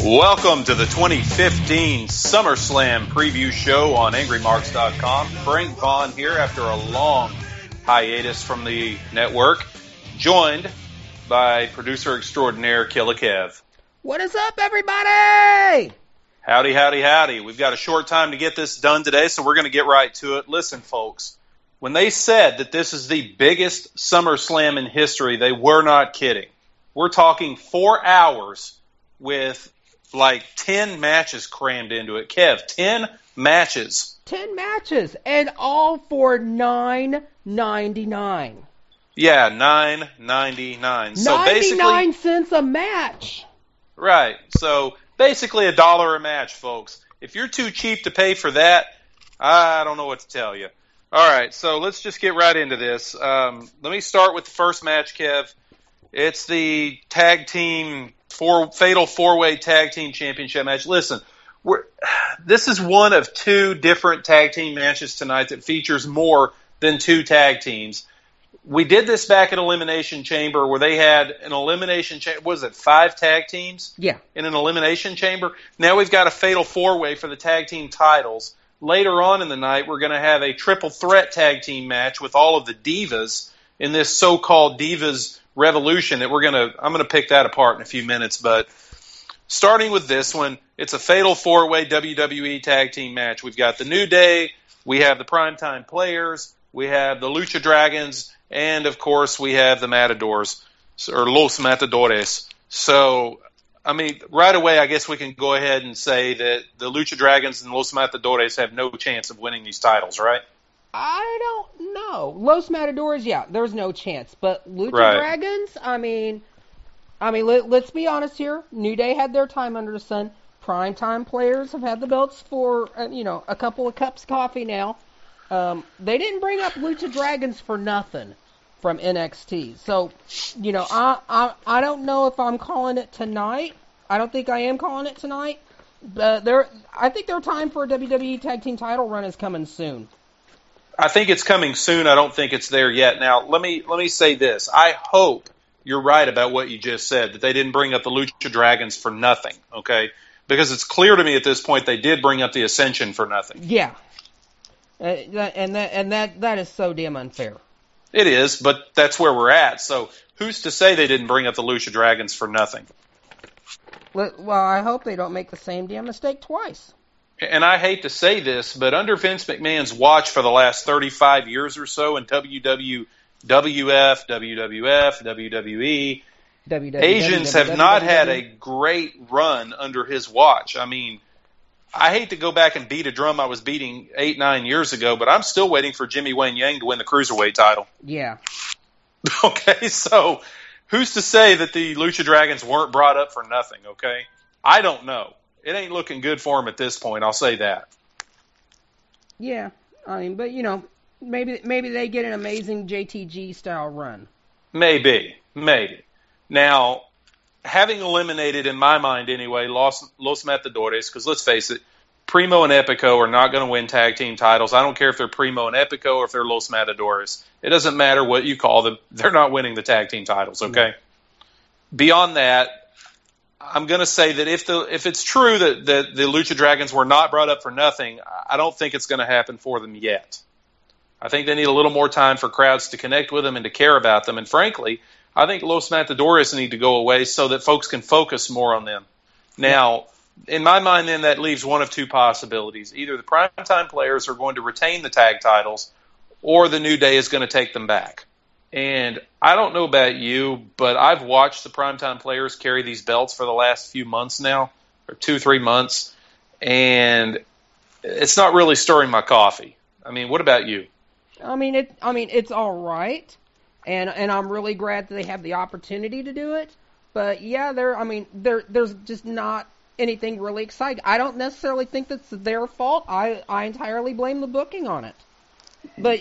Welcome to the 2015 SummerSlam preview show on AngryMarks.com. Frank Vaughn here after a long hiatus from the network, joined by producer extraordinaire Killa Kev. What is up, everybody? Howdy, howdy, howdy. We've got a short time to get this done today, so we're going to get right to it. Listen, folks, when they said that this is the biggest SummerSlam in history, they were not kidding. We're talking 4 hours with like 10 matches crammed into it. Kev, 10 matches. 10 matches, and all for $9.99. Yeah, $9.99. So 99 cents a match. Right. So basically $1 a match, folks. If you're too cheap to pay for that, I don't know what to tell you. All right, so let's just get right into this. Let me start with the first match, Kev. It's the tag team fatal four-way tag team championship match. Listen, this is one of two different tag team matches tonight that features more than two tag teams. We did this back at Elimination Chamber where they had an Elimination Chamber. Was it 5 tag teams? Yeah. In an Elimination Chamber? Now we've got a fatal four-way for the tag team titles. Later on in the night, we're going to have a triple threat tag team match with all of the divas in this so-called Divas Revolution that I'm going to pick that apart in a few minutes. But starting with this one, it's a fatal four-way WWE tag team match. We've got the New Day, we have the Primetime Players, we have the Lucha Dragons, and, of course, we have the Matadors, or Los Matadores. So, I mean, right away, I guess we can go ahead and say that the Lucha Dragons and Los Matadores have no chance of winning these titles, right? I don't know. Los Matadores, yeah, there's no chance. But Lucha Dragons, I mean, let's be honest here. New Day had their time under the sun. Primetime Players have had the belts for, a couple of cups of coffee now. They didn't bring up Lucha Dragons for nothing from NXT. So, I don't know if I'm calling it tonight. I don't think I am calling it tonight. But I think their time for a WWE Tag Team title run is coming soon. I think it's coming soon. I don't think it's there yet. Now, let me say this. I hope you're right about what you just said, that they didn't bring up the Lucha Dragons for nothing, okay? Because it's clear to me at this point they did bring up the Ascension for nothing. Yeah. That is so damn unfair. It is, but that's where we're at. So who's to say they didn't bring up the Lucha Dragons for nothing? Well, I hope they don't make the same damn mistake twice. And I hate to say this, but under Vince McMahon's watch for the last 35 years or so in WWF, WWE, Asians have not had a great run under his watch. I mean, I hate to go back and beat a drum I was beating 8-9 years ago, but I'm still waiting for Jimmy Wayne Yang to win the Cruiserweight title. Yeah. Okay, so who's to say that the Lucha Dragons weren't brought up for nothing, okay? I don't know. It ain't looking good for them at this point, I'll say that. Yeah, I mean, but, maybe they get an amazing JTG-style run. Maybe. Now, having eliminated, in my mind anyway, Los Matadores, because let's face it, Primo and Epico are not going to win tag team titles. I don't care if they're Primo and Epico or if they're Los Matadores. It doesn't matter what you call them. They're not winning the tag team titles, okay? No. Beyond that, I'm going to say that if it's true that the Lucha Dragons were not brought up for nothing, I don't think it's going to happen for them yet. I think they need a little more time for crowds to connect with them and to care about them. And frankly, I think Los Matadores need to go away so that folks can focus more on them. Now, in my mind, then, that leaves one of two possibilities. Either the Primetime Players are going to retain the tag titles, or the New Day is going to take them back. And I don't know about you, but I've watched the Primetime Players carry these belts for the last few months now, or 2-3 months, and it's not really stirring my coffee. I mean, what about you? I mean, it's all right, and I'm really glad that they have the opportunity to do it. But yeah, there's just not anything really exciting. I don't necessarily think that's their fault. I entirely blame the booking on it. But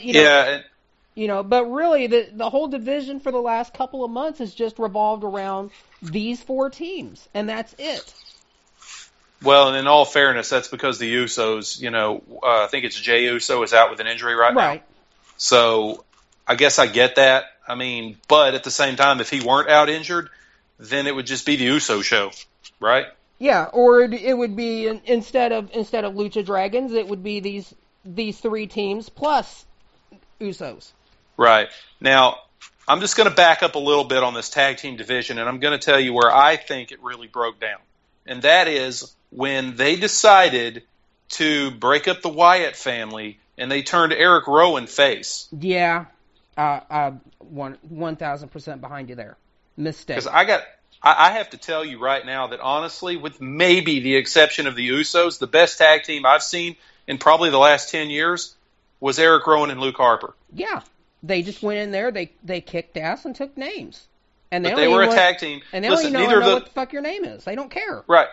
but really the whole division for the last couple of months has just revolved around these 4 teams, and that's it. Well, and in all fairness, that's because the Usos, I think it's Jey Uso is out with an injury right now. So I guess I get that. I but at the same time, if he weren't out injured, then it would just be the Uso show, right? Yeah, or it would be instead of Lucha Dragons, it would be these three teams plus Usos. Right. Now, I'm just going to back up a little bit on this tag team division, and I'm going to tell you where I think it really broke down. And that is when they decided to break up the Wyatt family and they turned Eric Rowan face. Yeah, 1,000% behind you there. Mistake. Because I have to tell you right now that honestly, with maybe the exception of the Usos, the best tag team I've seen in probably the last 10 years was Eric Rowan and Luke Harper. Yeah, they just went in there, they kicked ass and took names. And they were a tag team. And they don't even know what the fuck your name is. They don't care. Right.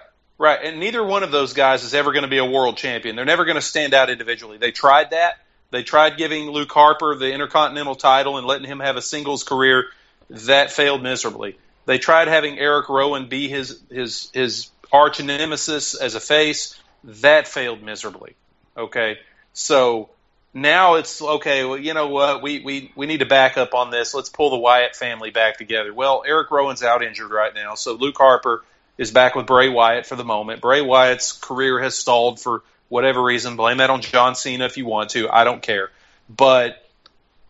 And neither one of those guys is ever going to be a world champion. They're never going to stand out individually. They tried that. They tried giving Luke Harper the Intercontinental title and letting him have a singles career. That failed miserably. They tried having Eric Rowan be his arch nemesis as a face. That failed miserably. Okay? So now it's, okay, well, you know what? We need to back up on this. Let's pull the Wyatt family back together. Well, Eric Rowan's out injured right now, so Luke Harper is back with Bray Wyatt for the moment. Bray Wyatt's career has stalled for whatever reason. Blame that on John Cena if you want to. I don't care. But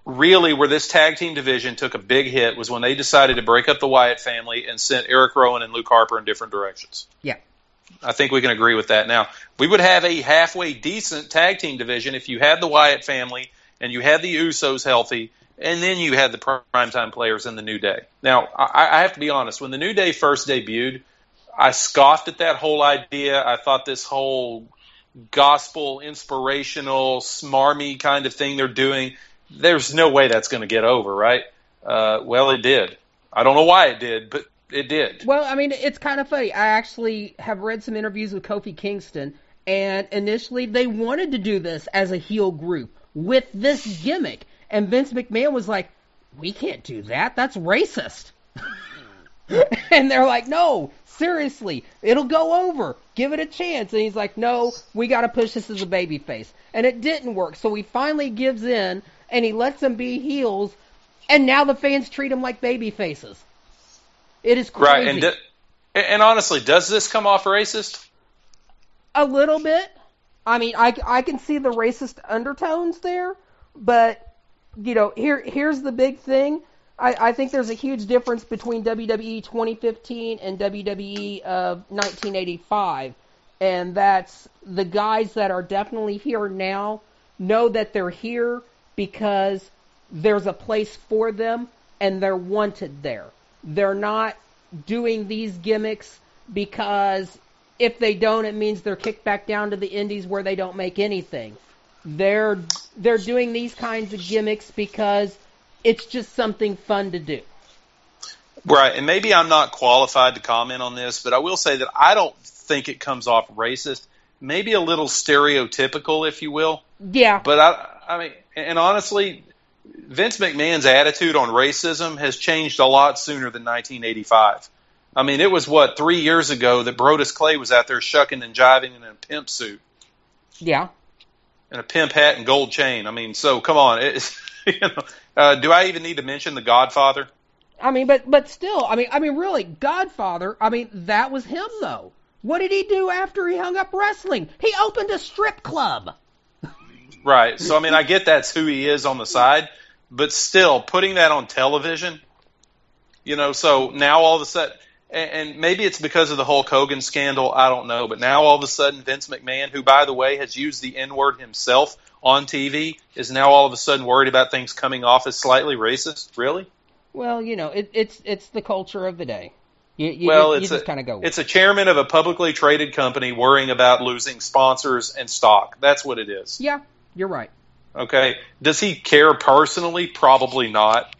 really, where this tag team division took a big hit was when they decided to break up the Wyatt family and sent Eric Rowan and Luke Harper in different directions. Yeah. I think we can agree with that. Now, we would have a halfway decent tag team division if you had the Wyatt family and you had the Usos healthy, and then you had the primetime players in the New Day. Now, I have to be honest. When the New Day first debuted, I scoffed at that whole idea. I thought this whole gospel, inspirational, smarmy kind of thing they're doing, there's no way that's going to get over, right? Well, it did. I don't know why it did, but it did. Well, I mean, it's kind of funny. I actually have read some interviews with Kofi Kingston, and initially they wanted to do this as a heel group with this gimmick. And Vince McMahon was like, we can't do that. That's racist. And they're like, no, seriously, it'll go over. Give it a chance. And he's like, no, we got to push this as a babyface. And it didn't work. So he finally gives in, and he lets them be heels, and now the fans treat them like babyfaces. It is crazy. Right, and honestly, does this come off racist? A little bit. I mean, I can see the racist undertones there, but, you know, here's the big thing. I think there's a huge difference between WWE 2015 and WWE of 1985, and that's the guys that are definitely here now know that they're here because there's a place for them and they're wanted there. They're not doing these gimmicks because if they don't, it means they're kicked back down to the indies where they don't make anything. They're doing these kinds of gimmicks because it's just something fun to do. Right, and maybe I'm not qualified to comment on this, but I will say that I don't think it comes off racist. Maybe a little stereotypical, if you will. Yeah. But I mean, and honestly, Vince McMahon's attitude on racism has changed a lot sooner than 1985. I mean, it was, 3 years ago that Brodus Clay was out there shucking and jiving in a pimp suit. Yeah. And a pimp hat and gold chain. I mean, so come on. You know, do I even need to mention The Godfather? I mean, but still, I mean, really, Godfather, I mean, that was him, though. What did he do after he hung up wrestling? He opened a strip club. Right. So, I mean, I get that's who he is on the side, but still, putting that on television, you know, so now all of a sudden, and maybe it's because of the Hulk Hogan scandal, I don't know, but now all of a sudden Vince McMahon, who, by the way, has used the N-word himself on TV, is now all of a sudden worried about things coming off as slightly racist? Really? Well, you know, it's the culture of the day. You just kind of go with it. It's a chairman of a publicly traded company worrying about losing sponsors and stock. That's what it is. Yeah, you're right. Okay. Does he care personally? Probably not.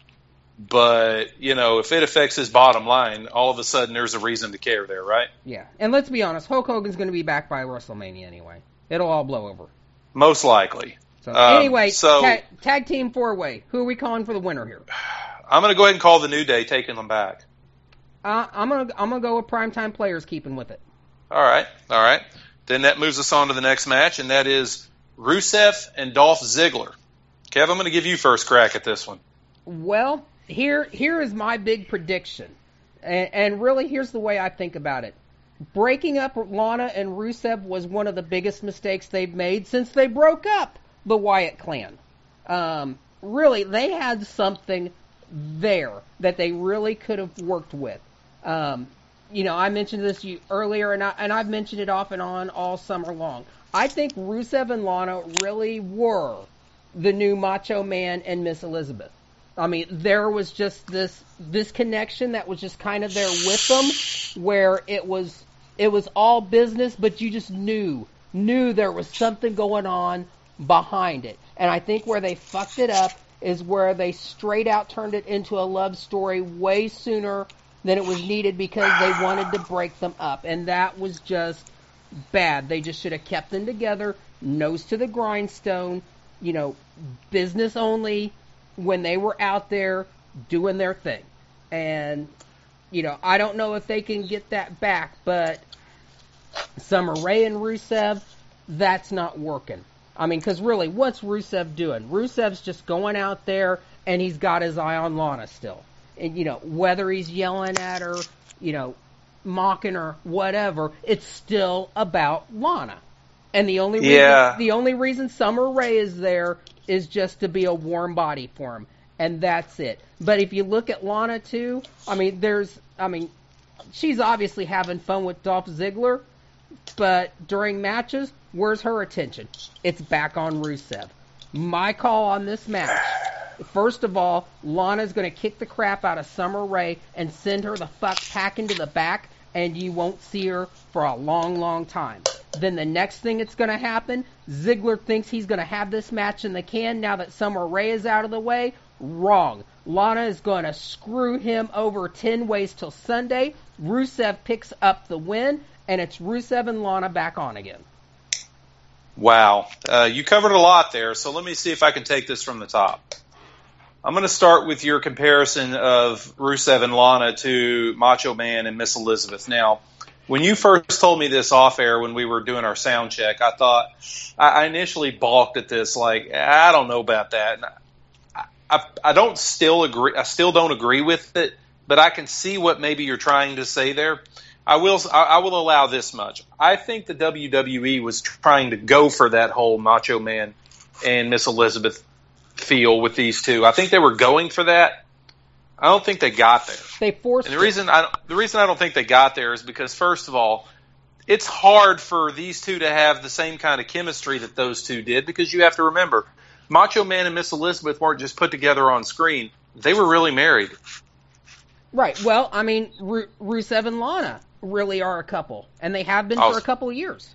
But, you know, if it affects his bottom line, all of a sudden there's a reason to care there, right? Yeah. And let's be honest, Hulk Hogan's going to be back by WrestleMania anyway. It'll all blow over. Most likely. So anyway, tag team 4-way. Who are we calling for the winner here? I'm going to go ahead and call the New Day, taking them back. I'm gonna go with primetime players keeping with it. All right. Then that moves us on to the next match, and that is Rusev and Dolph Ziggler. Kev, I'm going to give you first crack at this one. Well, here is my big prediction, and really here's the way I think about it. breaking up Lana and Rusev was one of the biggest mistakes they've made since they broke up the Wyatt clan. Really, they had something there that they really could have worked with. I mentioned this earlier, and I've mentioned it off and on all summer long. I think Rusev and Lana really were the new Macho Man and Miss Elizabeth. I mean, there was just this connection that was just kind of there with them, where it was all business, but you just knew there was something going on behind it. And I think where they fucked it up is where they straight out turned it into a love story way sooner than it was needed, because they wanted to break them up. And that was just bad. They just should have kept them together, nose to the grindstone, business only when they were out there doing their thing. And, I don't know if they can get that back, but Summer Rae and Rusev, that's not working. I mean, because really, what's Rusev doing? Rusev's just going out there, and he's got his eye on Lana still. And, whether he's yelling at her, mocking her, whatever, it's still about Lana. And the only reason Summer Rae is there is just to be a warm body for him. And that's it. But if you look at Lana, too, she's obviously having fun with Dolph Ziggler, but during matches, where's her attention? It's back on Rusev. My call on this match: first of all, Lana's going to kick the crap out of Summer Rae and send her the fuck packing to the back, and you won't see her for a long, long time. Then the next thing that's going to happen, Ziggler thinks he's going to have this match in the can now that Summer Rae is out of the way. Wrong. Lana is going to screw him over 10 ways till Sunday. Rusev picks up the win, and it's Rusev and Lana back on again. Wow. You covered a lot there, so let me see if I can take this from the top. I'm going to start with your comparison of Rusev and Lana to Macho Man and Miss Elizabeth. Now, when you first told me this off air when we were doing our sound check, I initially balked at this, like, I don't know about that. And I still don't agree with it, but I can see what maybe you're trying to say there. I will allow this much. I think the WWE was trying to go for that whole Macho Man and Miss Elizabeth feel with these two. I think they were going for that. I don't think they got there. They forced it. The reason I don't think they got there is because, first of all, it's hard for these two to have the same kind of chemistry that those two did, because you have to remember, Macho Man and Miss Elizabeth weren't just put together on screen. They were really married. Right. Well, I mean, Rusev and Lana really are a couple, and they have been for a couple of years.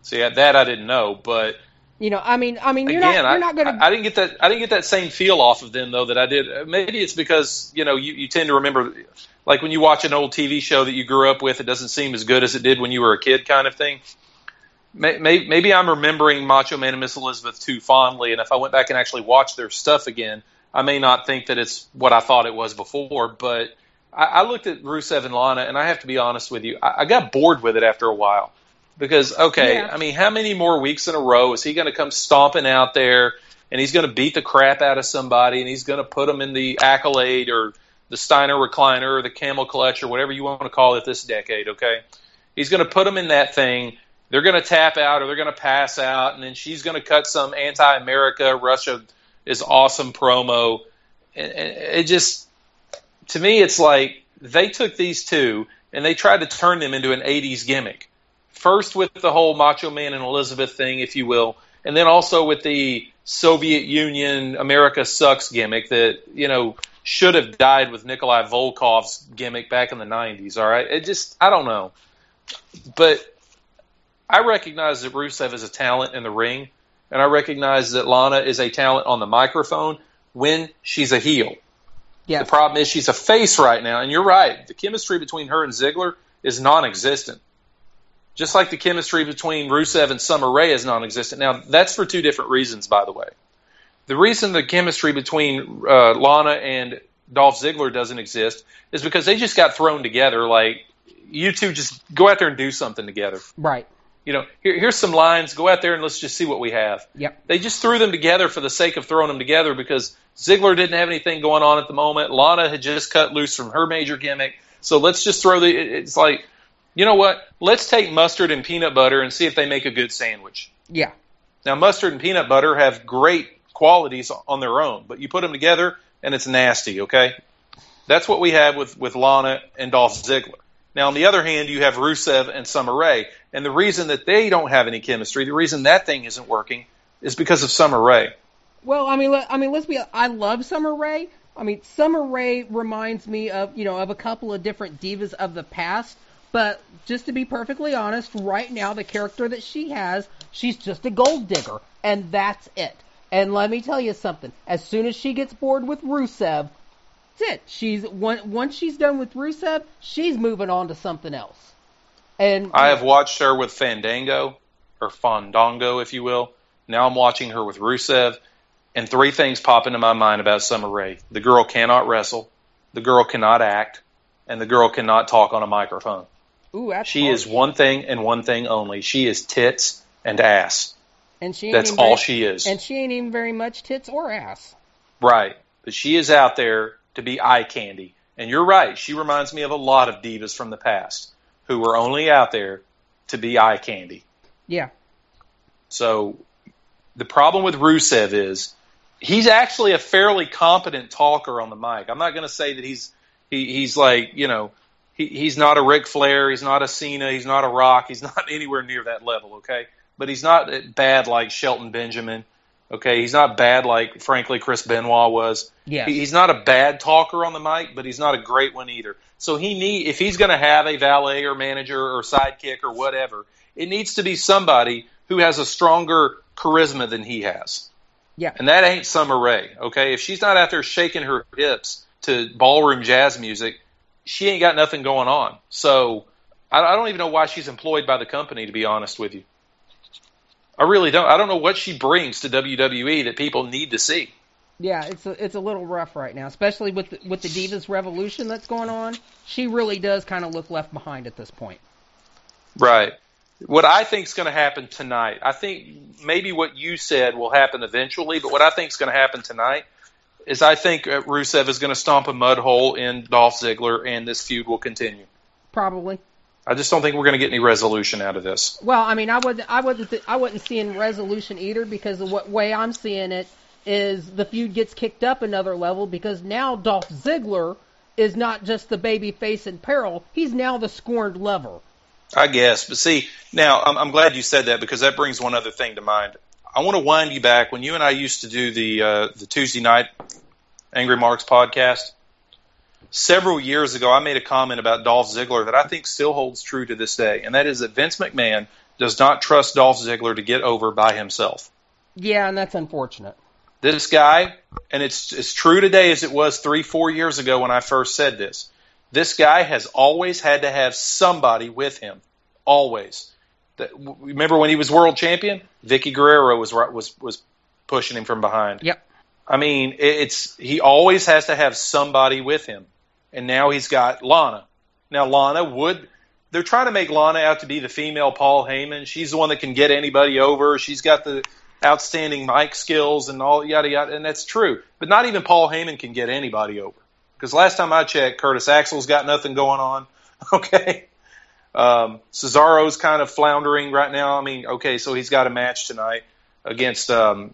See, that I didn't know, but you're not going to. I didn't get that same feel off of them though that I did. Maybe it's because you tend to remember, like when you watch an old TV show that you grew up with, it doesn't seem as good as it did when you were a kid, kind of thing. Maybe I'm remembering Macho Man and Miss Elizabeth too fondly, and if I went back and actually watched their stuff again, I may not think that it's what I thought it was before. But I looked at Rusev and Lana, and I have to be honest with you, I got bored with it after a while. Because, I mean, how many more weeks in a row is he going to come stomping out there, and he's going to beat the crap out of somebody, and he's going to put them in the Accolade or the Steiner Recliner or the Camel Clutch or whatever you want to call it this decade, okay? He's going to put them in that thing. They're going to tap out or they're going to pass out, and then she's going to cut some anti-America, Russia is awesome promo. And it just, to me, it's like they took these two and they tried to turn them into an 80s gimmick. First with the whole Macho Man and Elizabeth thing, if you will, and then also with the Soviet Union, America sucks gimmick that, should have died with Nikolai Volkov's gimmick back in the 90s, all right? It just, I don't know. But I recognize that Rusev is a talent in the ring, and I recognize that Lana is a talent on the microphone when she's a heel. Yes. The problem is she's a face right now, and you're right. The chemistry between her and Ziggler is non-existent. Just like the chemistry between Rusev and Summer Rae is non-existent. Now, that's for two different reasons, by the way. The reason the chemistry between Lana and Dolph Ziggler doesn't exist is because they just got thrown together. Like, you two just go out there and do something together. Right. Here's some lines. Go out there and let's just see what we have. Yep. They just threw them together for the sake of throwing them together because Ziggler didn't have anything going on at the moment. Lana had just cut loose from her major gimmick. So let's just throw it's like, You know what? Let's take mustard and peanut butter and see if they make a good sandwich. Yeah. Now, mustard and peanut butter have great qualities on their own, but you put them together and it's nasty, okay? That's what we have with Lana and Dolph Ziggler. Now, on the other hand, you have Rusev and Summer Rae. And the reason that they don't have any chemistry, the reason that thing isn't working, is because of Summer Rae. Well, I mean, let's be. I love Summer Rae. I mean, Summer Rae reminds me of a couple of different divas of the past. But just to be perfectly honest, right now the character that she has, she's just a gold digger, and that's it. And let me tell you something. As soon as she gets bored with Rusev, that's it. Once she's done with Rusev, she's moving on to something else. And I have watched her with Fandango, or Fandango, if you will. Now I'm watching her with Rusev, and three things pop into my mind about Summer Rae. The girl cannot wrestle, the girl cannot act, and the girl cannot talk on a microphone. Ooh, that's she harsh. is one thing and one thing only. She is tits and ass. And that's all she is. And she ain't even very much tits or ass. Right. But she is out there to be eye candy. And you're right. She reminds me of a lot of divas from the past who were only out there to be eye candy. Yeah. So the problem with Rusev is he's actually a fairly competent talker on the mic. I'm not going to say that he's like, he's not a Ric Flair, he's not a Cena, he's not a Rock, he's not anywhere near that level, okay? But he's not bad like Shelton Benjamin, okay? He's not bad like, frankly, Chris Benoit was. Yes. He's not a bad talker on the mic, but he's not a great one either. So if he's going to have a valet or manager or sidekick or whatever, it needs to be somebody who has a stronger charisma than he has. Yeah. And that ain't Summer Rae, okay? If she's not out there shaking her hips to ballroom jazz music, she ain't got nothing going on. So I don't even know why she's employed by the company, to be honest with you. I really don't. I don't know what she brings to WWE that people need to see. Yeah, it's a little rough right now, especially with the Divas Revolution that's going on. She really does kind of look left behind at this point. Right. What I think is going to happen tonight, I think maybe what you said will happen eventually, but what I think is going to happen tonight is I think Rusev is going to stomp a mud hole in Dolph Ziggler, and this feud will continue. Probably. I just don't think we're going to get any resolution out of this. Well, I mean, I wasn't seeing resolution either, because the way I'm seeing it is the feud gets kicked up another level, because now Dolph Ziggler is not just the baby face in peril, he's now the scorned lover. I guess. But see, now I'm glad you said that, because that brings one other thing to mind. I want to wind you back. When you and I used to do the Tuesday night Angry Marks podcast, several years ago I made a comment about Dolph Ziggler that I think still holds true to this day, and that is that Vince McMahon does not trust Dolph Ziggler to get over by himself. Yeah, and that's unfortunate. This guy, and it's as true today as it was 3-4 years ago when I first said this, this guy has always had to have somebody with him. Always. Remember when he was world champion? Vicky Guerrero was pushing him from behind. Yep. I mean, he always has to have somebody with him. And now he's got Lana. Now they're trying to make Lana out to be the female Paul Heyman. She's the one that can get anybody over. She's got the outstanding mic skills and all yada yada, and that's true. But not even Paul Heyman can get anybody over. Because last time I checked, Curtis Axel's got nothing going on. Okay. Cesaro's kind of floundering right now. I mean, okay, so he's got a match tonight against, who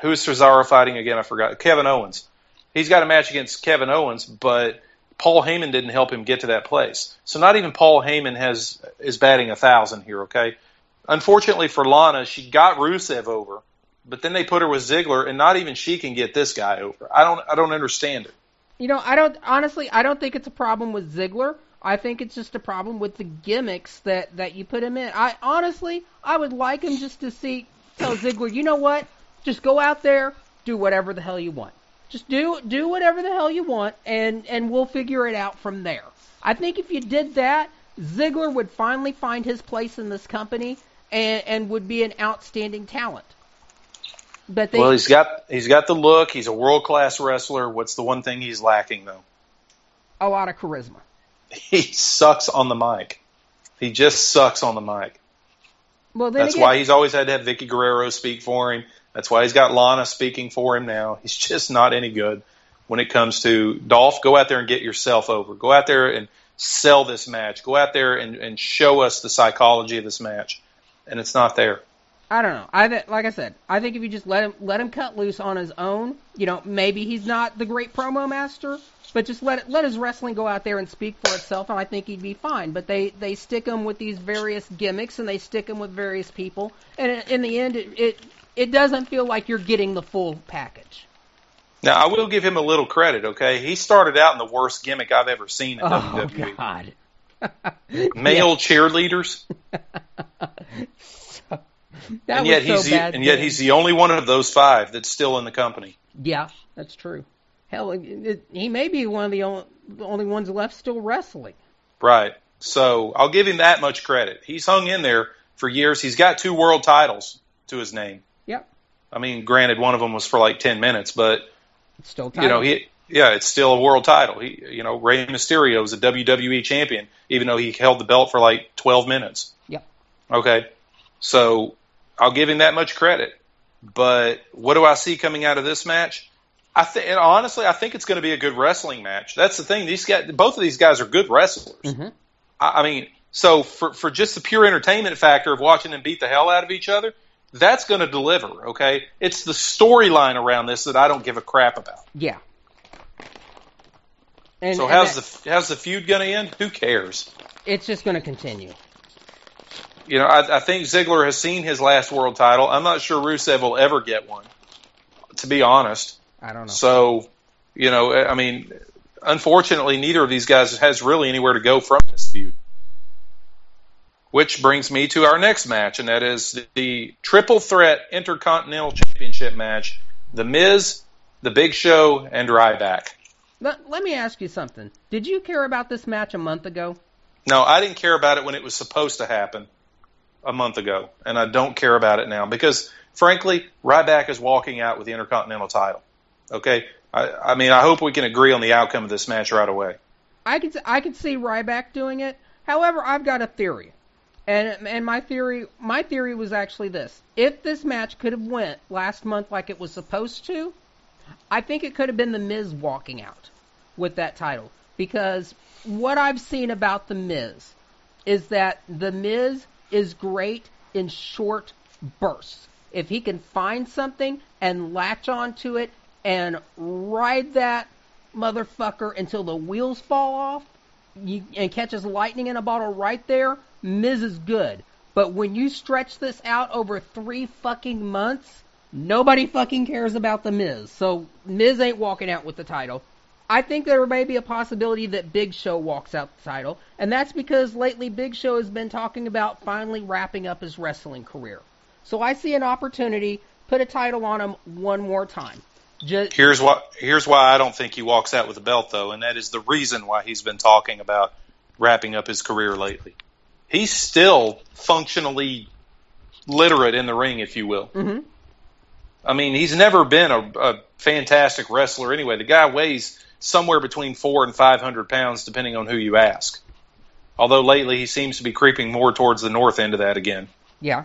is Cesaro fighting again? I forgot. Kevin Owens. He's got a match against Kevin Owens, but Paul Heyman didn't help him get to that place. So not even Paul Heyman is batting 1,000 here, okay? Unfortunately for Lana, she got Rusev over, but then they put her with Ziggler, and not even she can get this guy over. I don't understand it. I don't think it's a problem with Ziggler. I think it's just a problem with the gimmicks that you put him in. I would like him just to tell Ziggler, you know what? Just go out there, do whatever the hell you want. Just do whatever the hell you want, and we'll figure it out from there. I think if you did that, Ziggler would finally find his place in this company and would be an outstanding talent. But he's got the look. He's a world-class wrestler. What's the one thing he's lacking, though? A lot of charisma. He sucks on the mic. He just sucks on the mic. Well, that's why he's always had to have Vicky Guerrero speak for him. That's why he's got Lana speaking for him now. He's just not any good when it comes to Dolph. Go out there and get yourself over. Go out there and sell this match. Go out there and show us the psychology of this match. And it's not there. I don't know. Like I said, I think if you just let him cut loose on his own, maybe he's not the great promo master, but just let his wrestling go out there and speak for itself, and I think he'd be fine. But they stick him with these various gimmicks, and they stick him with various people, and in the end, it doesn't feel like you're getting the full package. Now, I will give him a little credit, okay? He started out in the worst gimmick I've ever seen in WWE. Oh, God. Male cheerleaders. And yet he's the only one of those 5 that's still in the company. Yeah, that's true. Hell, he may be one of the only ones left still wrestling. Right. So I'll give him that much credit. He's hung in there for years. He's got 2 world titles to his name. Yep. I mean, granted, one of them was for like 10 minutes, but it's still title. It's still a world title. Rey Mysterio is a WWE champion, even though he held the belt for like 12 minutes. Yep. Okay. So I'll give him that much credit. But what do I see coming out of this match? Honestly, I think it's going to be a good wrestling match. That's the thing. Both of these guys are good wrestlers. Mm-hmm. I mean, so for just the pure entertainment factor of watching them beat the hell out of each other, that's going to deliver, okay? It's the storyline around this that I don't give a crap about. Yeah. How's the feud going to end? Who cares? It's just going to continue. I think Ziggler has seen his last world title. I'm not sure Rusev will ever get one, to be honest. I don't know. So, I mean, unfortunately, neither of these guys has really anywhere to go from this feud. Which brings me to our next match, and that is the Triple Threat Intercontinental Championship match. The Miz, The Big Show, and Ryback. Let me ask you something. Did you care about this match a month ago? No, I didn't care about it when it was supposed to happen a month ago, and I don't care about it now because, frankly, Ryback is walking out with the Intercontinental title. Okay? I mean, I hope we can agree on the outcome of this match right away. I could see Ryback doing it. However, I've got a theory. And my theory was actually this. If this match could have went last month like it was supposed to, I think it could have been The Miz walking out with that title. Because what I've seen about The Miz is that The Miz is great in short bursts. If he can find something and latch onto it and ride that motherfucker until the wheels fall off and catches lightning in a bottle right there, Miz is good. But when you stretch this out over 3 fucking months, nobody fucking cares about The Miz. So Miz ain't walking out with the title. I think there may be a possibility that Big Show walks out the title, and that's because lately Big Show has been talking about finally wrapping up his wrestling career. So I see an opportunity, put a title on him one more time. Here's why I don't think he walks out with a belt, though, and that is the reason why he's been talking about wrapping up his career lately. He's still functionally literate in the ring, if you will. Mm-hmm. I mean, he's never been a fantastic wrestler anyway. The guy weighs somewhere between 400 and 500 pounds, depending on who you ask. Although lately he seems to be creeping more towards the north end of that again. Yeah.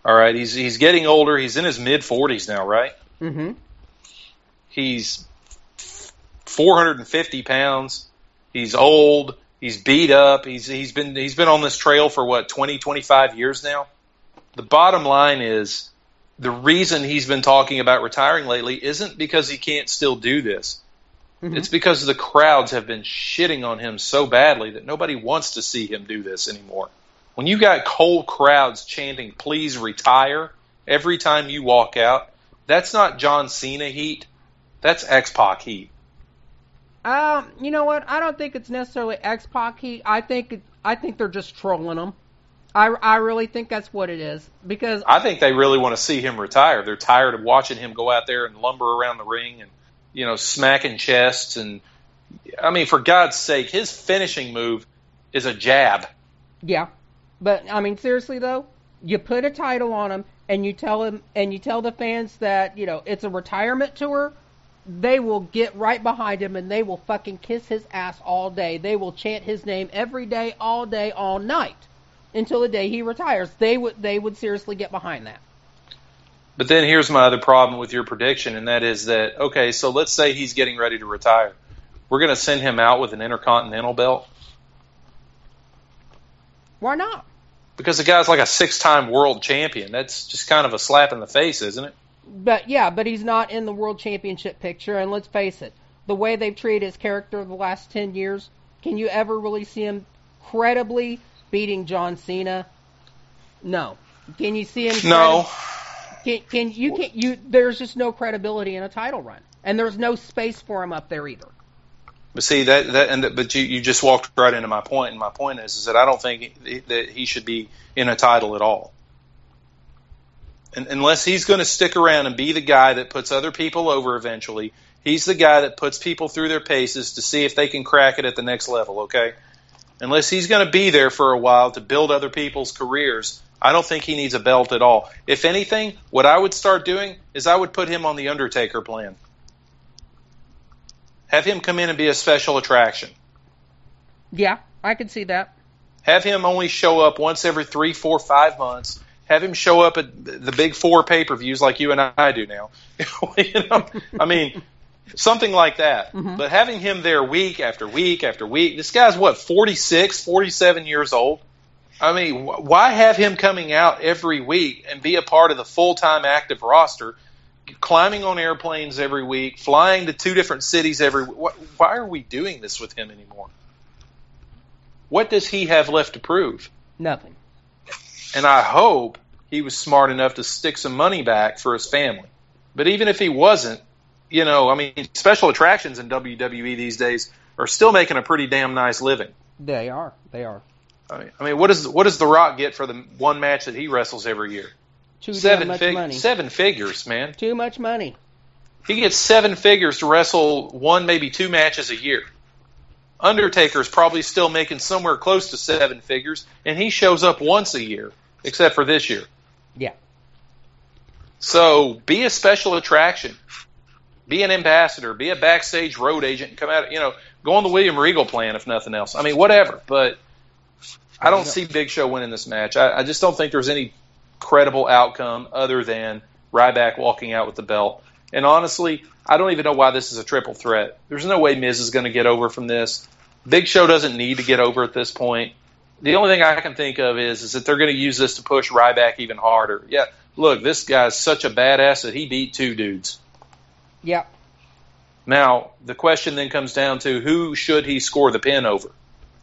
All right, he's getting older. He's in his mid-40s now, right? Mm-hmm. He's 450 pounds. He's old. He's beat up. He's been on this trail for 20, 25 years now. The bottom line is the reason he's been talking about retiring lately isn't because he can't still do this. Mm-hmm. It's because the crowds have been shitting on him so badly that nobody wants to see him do this anymore. When you got cold crowds chanting, "Please retire," every time you walk out, that's not John Cena heat. That's X-Pac heat. You know what? I don't think it's necessarily X-Pac heat. I think they're just trolling him. I really think that's what it is. Because I think they really want to see him retire. They're tired of watching him go out there and lumber around the ring and, smacking chests. And, I mean, for God's sake, his finishing move is a jab. Yeah. But, I mean, seriously, though, you put a title on him and you tell the fans that, it's a retirement tour, they will get right behind him and they will fucking kiss his ass all day. They will chant his name every day, all night, until the day he retires. They would seriously get behind that. But then here's my other problem with your prediction, and that is that, okay, so let's say he's getting ready to retire. We're going to send him out with an Intercontinental belt. Why not? Because the guy's like a 6-time world champion. That's just kind of a slap in the face, isn't it? But he's not in the world championship picture, and let's face it, the way they've treated his character the last 10 years, can you ever really see him credibly beating John Cena? No. Can you see him? No. There's just no credibility in a title run, and there's no space for him up there either. But see but you just walked right into my point, and my point is that I don't think that he should be in a title at all. And unless he's going to stick around and be the guy that puts other people over eventually, he's the guy that puts people through their paces to see if they can crack it at the next level, okay? Unless he's going to be there for a while to build other people's careers, I don't think he needs a belt at all. If anything, what I would start doing is I would put him on the Undertaker plan. Have him come in and be a special attraction. Yeah, I could see that. Have him only show up once every 3, 4, 5 months. Have him show up at the big 4 pay-per-views like you and I do now. I mean, something like that. Mm-hmm. But having him there week after week after week, this guy's 46, 47 years old. I mean, why have him coming out every week and be a part of the full-time active roster, climbing on airplanes every week, flying to 2 different cities every week? Why are we doing this with him anymore? What does he have left to prove? Nothing. And I hope he was smart enough to stick some money back for his family. But even if he wasn't, special attractions in WWE these days are still making a pretty damn nice living. They are. I mean, what does The Rock get for the one match that he wrestles every year? Too damn much money. 7 figures, man. Too much money. He gets 7 figures to wrestle 1, maybe 2 matches a year. Undertaker's probably still making somewhere close to 7 figures, and he shows up once a year, except for this year. Yeah. So be a special attraction. Be an ambassador. Be a backstage road agent and come out, go on the William Regal plan if nothing else. I mean, whatever. But I don't see Big Show winning this match. I just don't think there's any credible outcome other than Ryback walking out with the belt. And honestly, I don't even know why this is a triple threat. There's no way Miz is going to get over from this. Big Show doesn't need to get over at this point. The only thing I can think of is that they're going to use this to push Ryback even harder. Yeah, look, this guy's such a badass that he beat 2 dudes. Yeah. Now, the question then comes down to who should he score the pin over?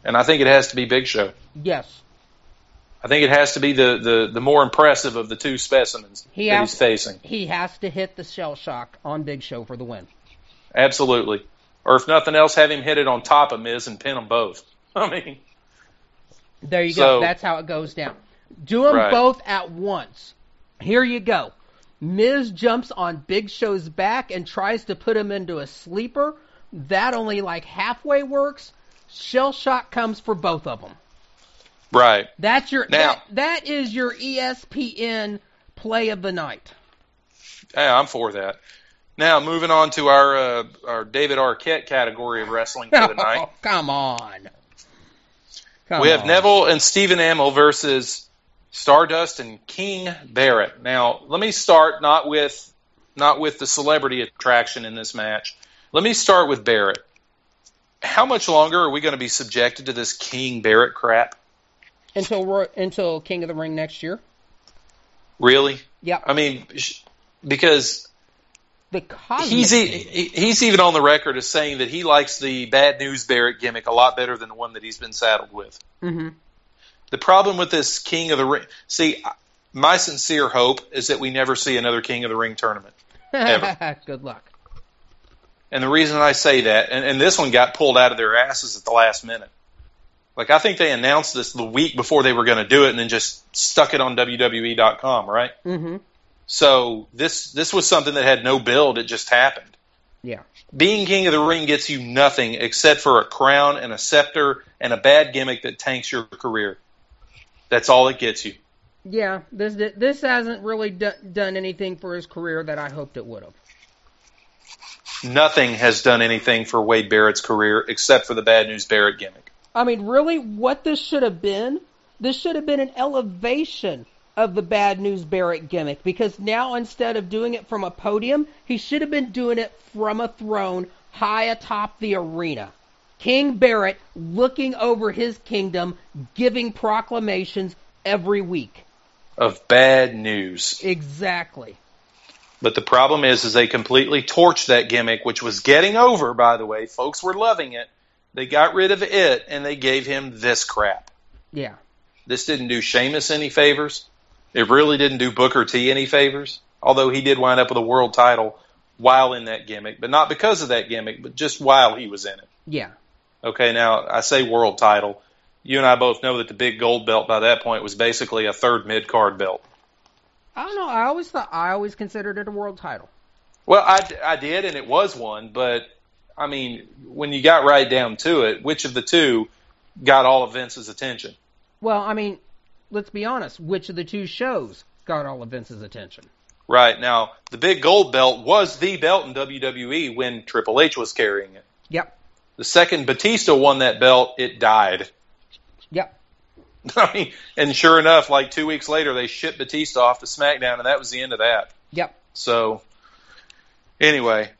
And I think it has to be Big Show. Yes. I think it has to be the more impressive of the 2 specimens he's facing. He has to hit the shell shock on Big Show for the win. Absolutely. Or if nothing else, have him hit it on top of Miz and pin them both. I mean, there you go. That's how it goes down. Do them both at once. Here you go. Miz jumps on Big Show's back and tries to put him into a sleeper. That only like halfway works. Shell shock comes for both of them. Right. That's your that is your ESPN play of the night. Yeah, I'm for that. Now, moving on to our David Arquette category of wrestling for the night. Come on. We have Neville and Stephen Amell versus Stardust and King Barrett. Now, let me start not with the celebrity attraction in this match. Let me start with Barrett. How much longer are we going to be subjected to this King Barrett crap? Until King of the Ring next year. Really? Yeah. I mean, because he's even on the record as saying that he likes the Bad News Barrett gimmick a lot better than the one that he's been saddled with. Mm-hmm. The problem with this King of the Ring... See, my sincere hope is that we never see another King of the Ring tournament. Ever. Good luck. And the reason I say that, and this one got pulled out of their asses at the last minute. Like, I think they announced this the week before they were going to do it and then just stuck it on WWE.com, right? Mm-hmm. So this was something that had no build. It just happened. Yeah. Being King of the Ring gets you nothing except for a crown and a scepter and a bad gimmick that tanks your career. That's all it gets you. Yeah, this hasn't really done anything for his career that I hoped it would have. Nothing has done anything for Wade Barrett's career except for the Bad News Barrett gimmick. I mean, really, what this should have been an elevation of the Bad News Barrett gimmick, because now instead of doing it from a podium, he should have been doing it from a throne high atop the arena. King Barrett looking over his kingdom, giving proclamations every week. Of bad news. Exactly. But the problem is they completely torched that gimmick, which was getting over, by the way. Folks were loving it. They got rid of it, and they gave him this crap. Yeah. This didn't do Sheamus any favors. It really didn't do Booker T any favors, although he did wind up with a world title while in that gimmick, but not because of that gimmick, but just while he was in it. Yeah. Okay, now, I say world title. You and I both know that the big gold belt by that point was basically a third mid-card belt. I don't know. I always considered it a world title. Well, I did, and it was one, but, I mean, when you got right down to it, which of the two got all of Vince's attention? Well, I mean, let's be honest. Which of the two shows got all of Vince's attention? Right. Now, the big gold belt was the belt in WWE when Triple H was carrying it. Yep. The second Batista won that belt, it died. Yep. I mean, and sure enough, like 2 weeks later, they shipped Batista off to SmackDown, and that was the end of that. Yep. So, anyway,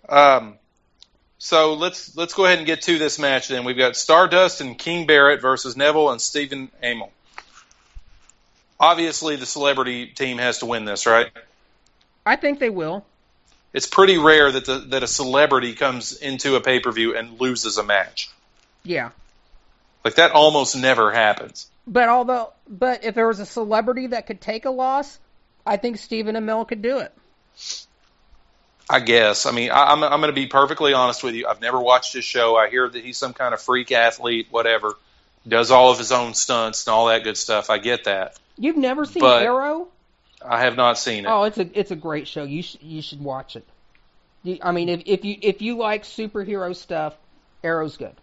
so let's go ahead and get to this match then. We've got Stardust and King Barrett versus Neville and Stephen Amell. Obviously, the celebrity team has to win this, right? I think they will. It's pretty rare that a celebrity comes into a pay-per-view and loses a match. Yeah. Like, that almost never happens. But if there was a celebrity that could take a loss, I think Stephen Amell could do it. I guess. I mean, I'm going to be perfectly honest with you. I've never watched his show. I hear that he's some kind of freak athlete, whatever. Does all of his own stunts and all that good stuff. I get that. You've never seen Arrow? I have not seen it. Oh, it's a great show. You should watch it. I mean, if you like superhero stuff, Arrow's good.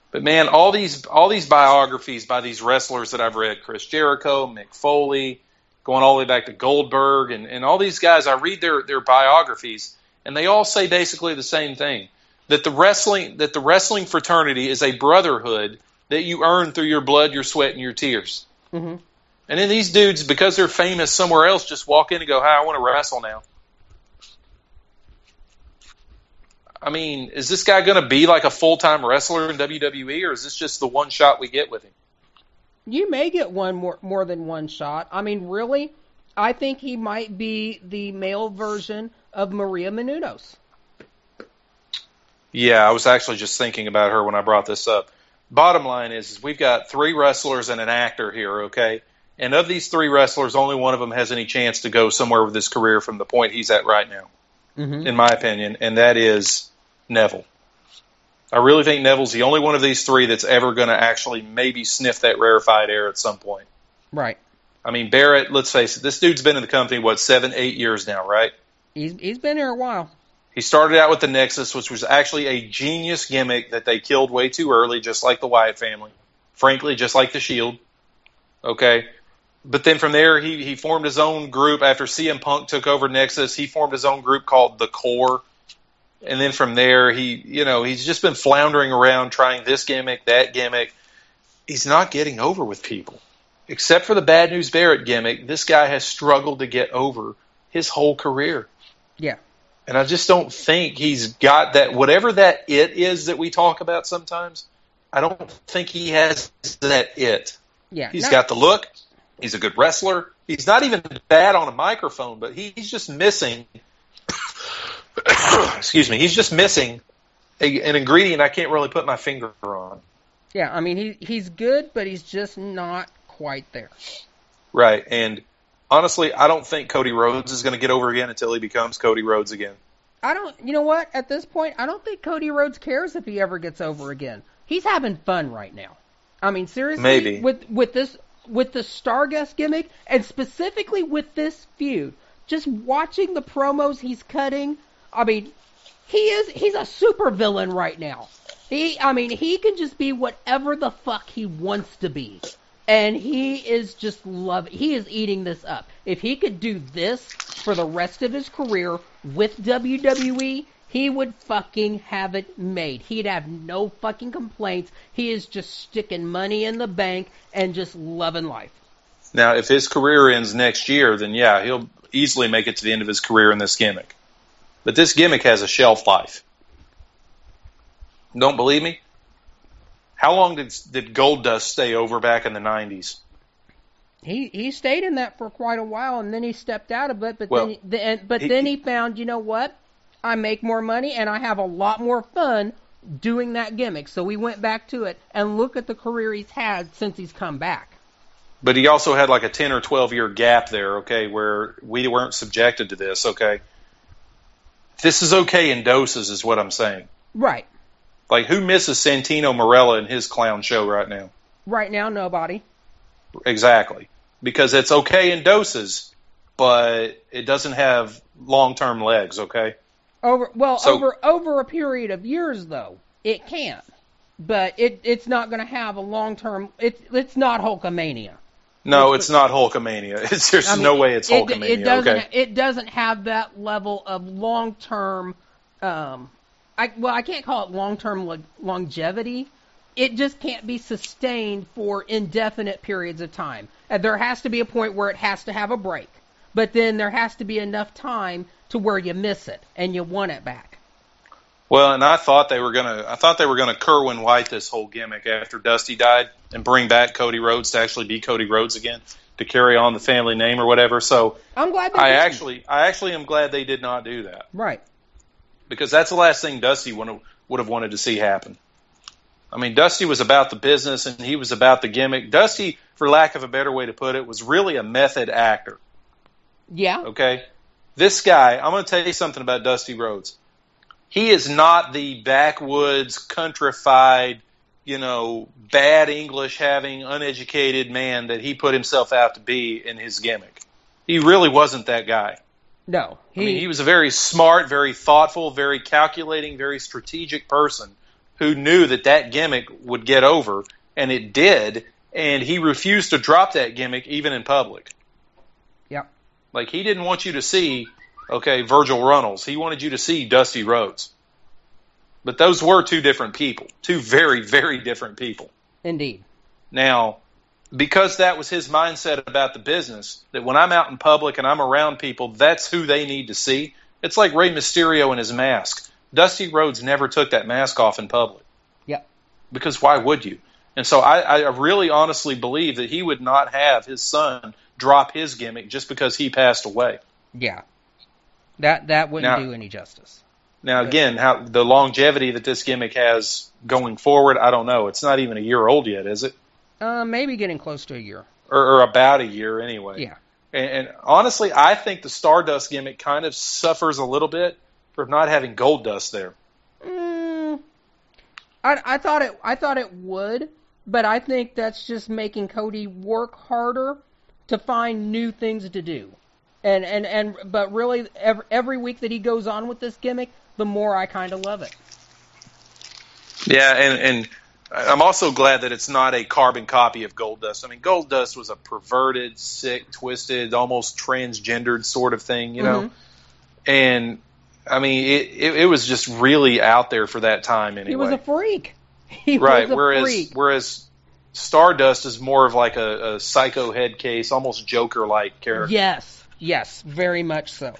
But man, all these biographies by these wrestlers that I've read, Chris Jericho, Mick Foley, going all the way back to Goldberg, and all these guys, I read their biographies, and they all say basically the same thing: that the wrestling fraternity is a brotherhood that you earn through your blood, your sweat, and your tears. Mm-hmm. And then these dudes, because they're famous somewhere else, just walk in and go, "Hi, I want to wrestle now." I mean, is this guy going to be like a full-time wrestler in WWE, or is this just the one shot we get with him? You may get one more than one shot. I mean, really, I think he might be the male version of Maria Menounos. Yeah, I was actually just thinking about her when I brought this up. Bottom line is we've got 3 wrestlers and an actor here, okay? And of these 3 wrestlers, only one of them has any chance to go somewhere with his career from the point he's at right now, in my opinion, and that is Neville. I really think Neville's the only one of these 3 that's ever going to actually maybe sniff that rarefied air at some point. Right. I mean, Barrett, let's face it, this dude's been in the company, 7, 8 years now, right? He's been here a while. He started out with the Nexus, which was actually a genius gimmick that they killed way too early, just like the Wyatt family. Frankly, just like the Shield. Okay? But then from there, he formed his own group. After CM Punk took over Nexus, he formed his own group called The Core. And then from there, he's just been floundering around trying this gimmick, that gimmick. He's not getting over with people. Except for the Bad News Barrett gimmick, this guy has struggled to get over his whole career. Yeah. And I just don't think he's got that, whatever that it is that we talk about sometimes, I don't think he has that it. Yeah. He's got the look. He's a good wrestler. He's not even bad on a microphone, but he's just missing excuse me, he's just missing an ingredient I can't really put my finger on. Yeah, I mean, he's good, but he's just not quite there. Right, and honestly, I don't think Cody Rhodes is going to get over again until he becomes Cody Rhodes again. You know what, at this point, I don't think Cody Rhodes cares if he ever gets over again. He's having fun right now. I mean, seriously, maybe. With the Starguest gimmick, and specifically with this feud, just watching the promos he's cutting, I mean, he's a supervillain right now. He can just be whatever the fuck he wants to be. And he is just he is eating this up. If he could do this for the rest of his career with WWE, he would fucking have it made. He'd have no fucking complaints. He is just sticking money in the bank and just loving life. Now, if his career ends next year, then yeah, he'll easily make it to the end of his career in this gimmick. But this gimmick has a shelf life. Don't believe me? How long did Goldust stay over back in the 90s? He stayed in that for quite a while, and then he stepped out of it. But Well, then he found, you know what? I make more money, and I have a lot more fun doing that gimmick. So we went back to it, and look at the career he's had since he's come back. But he also had like a 10 or 12 year gap there, okay, where we weren't subjected to this, okay? This is okay in doses, is what I'm saying. Right. Like, who misses Santino Marella in his clown show right now? Right now, nobody. Exactly. Because it's okay in doses, but it doesn't have long-term legs, okay? Over a period of years, though, it can. But it's not going to have a long-term... It's not Hulkamania. No, it's not Hulkamania. There's no way it's Hulkamania, It doesn't have that level of long-term... I can't call it long-term longevity. It just can't be sustained for indefinite periods of time. There has to be a point where it has to have a break. But then there has to be enough time to where you miss it and you want it back. Well, and I thought they were gonna Kerwin White this whole gimmick after Dusty died and bring back Cody Rhodes to actually be Cody Rhodes again, to carry on the family name or whatever. So I'm glad I actually am glad they did not do that. Right. Because that's the last thing Dusty would have wanted to see happen. I mean, Dusty was about the business and he was about the gimmick. Dusty, for lack of a better way to put it, was really a method actor. Yeah. Okay? This guy, I'm going to tell you something about Dusty Rhodes. He is not the backwoods, countrified, bad English having, uneducated man that he put himself out to be in his gimmick. He really wasn't that guy. No. He was a very smart, very thoughtful, very calculating, very strategic person who knew that gimmick would get over, and it did, and he refused to drop that gimmick even in public. Yep. Like, he didn't want you to see, Virgil Runnels. He wanted you to see Dusty Rhodes. But those were two different people. Two very, very different people. Indeed. Now, because that was his mindset about the business, that when I'm out in public and I'm around people, that's who they need to see. It's like Rey Mysterio and his mask. Dusty Rhodes never took that mask off in public. Yep. Because why would you? And so I really honestly believe that he would not have his son drop his gimmick just because he passed away. Yeah. That wouldn't do any justice. Now, again, how the longevity that this gimmick has going forward, I don't know. It's not even a year old yet, is it? Maybe getting close to a year. Or about a year anyway. Yeah. And honestly, I think the Stardust gimmick kind of suffers a little bit for not having Goldust there. I thought it would, but I think that's just making Cody work harder to find new things to do. But really, every week that he goes on with this gimmick, the more I kind of love it. Yeah, and I'm also glad that it's not a carbon copy of Goldust. I mean, Goldust was a perverted, sick, twisted, almost transgendered sort of thing, you know? And, I mean, it was just really out there for that time anyway. He was a freak. Whereas Stardust is more of like a psycho head case, almost Joker-like character. Yes, very much so.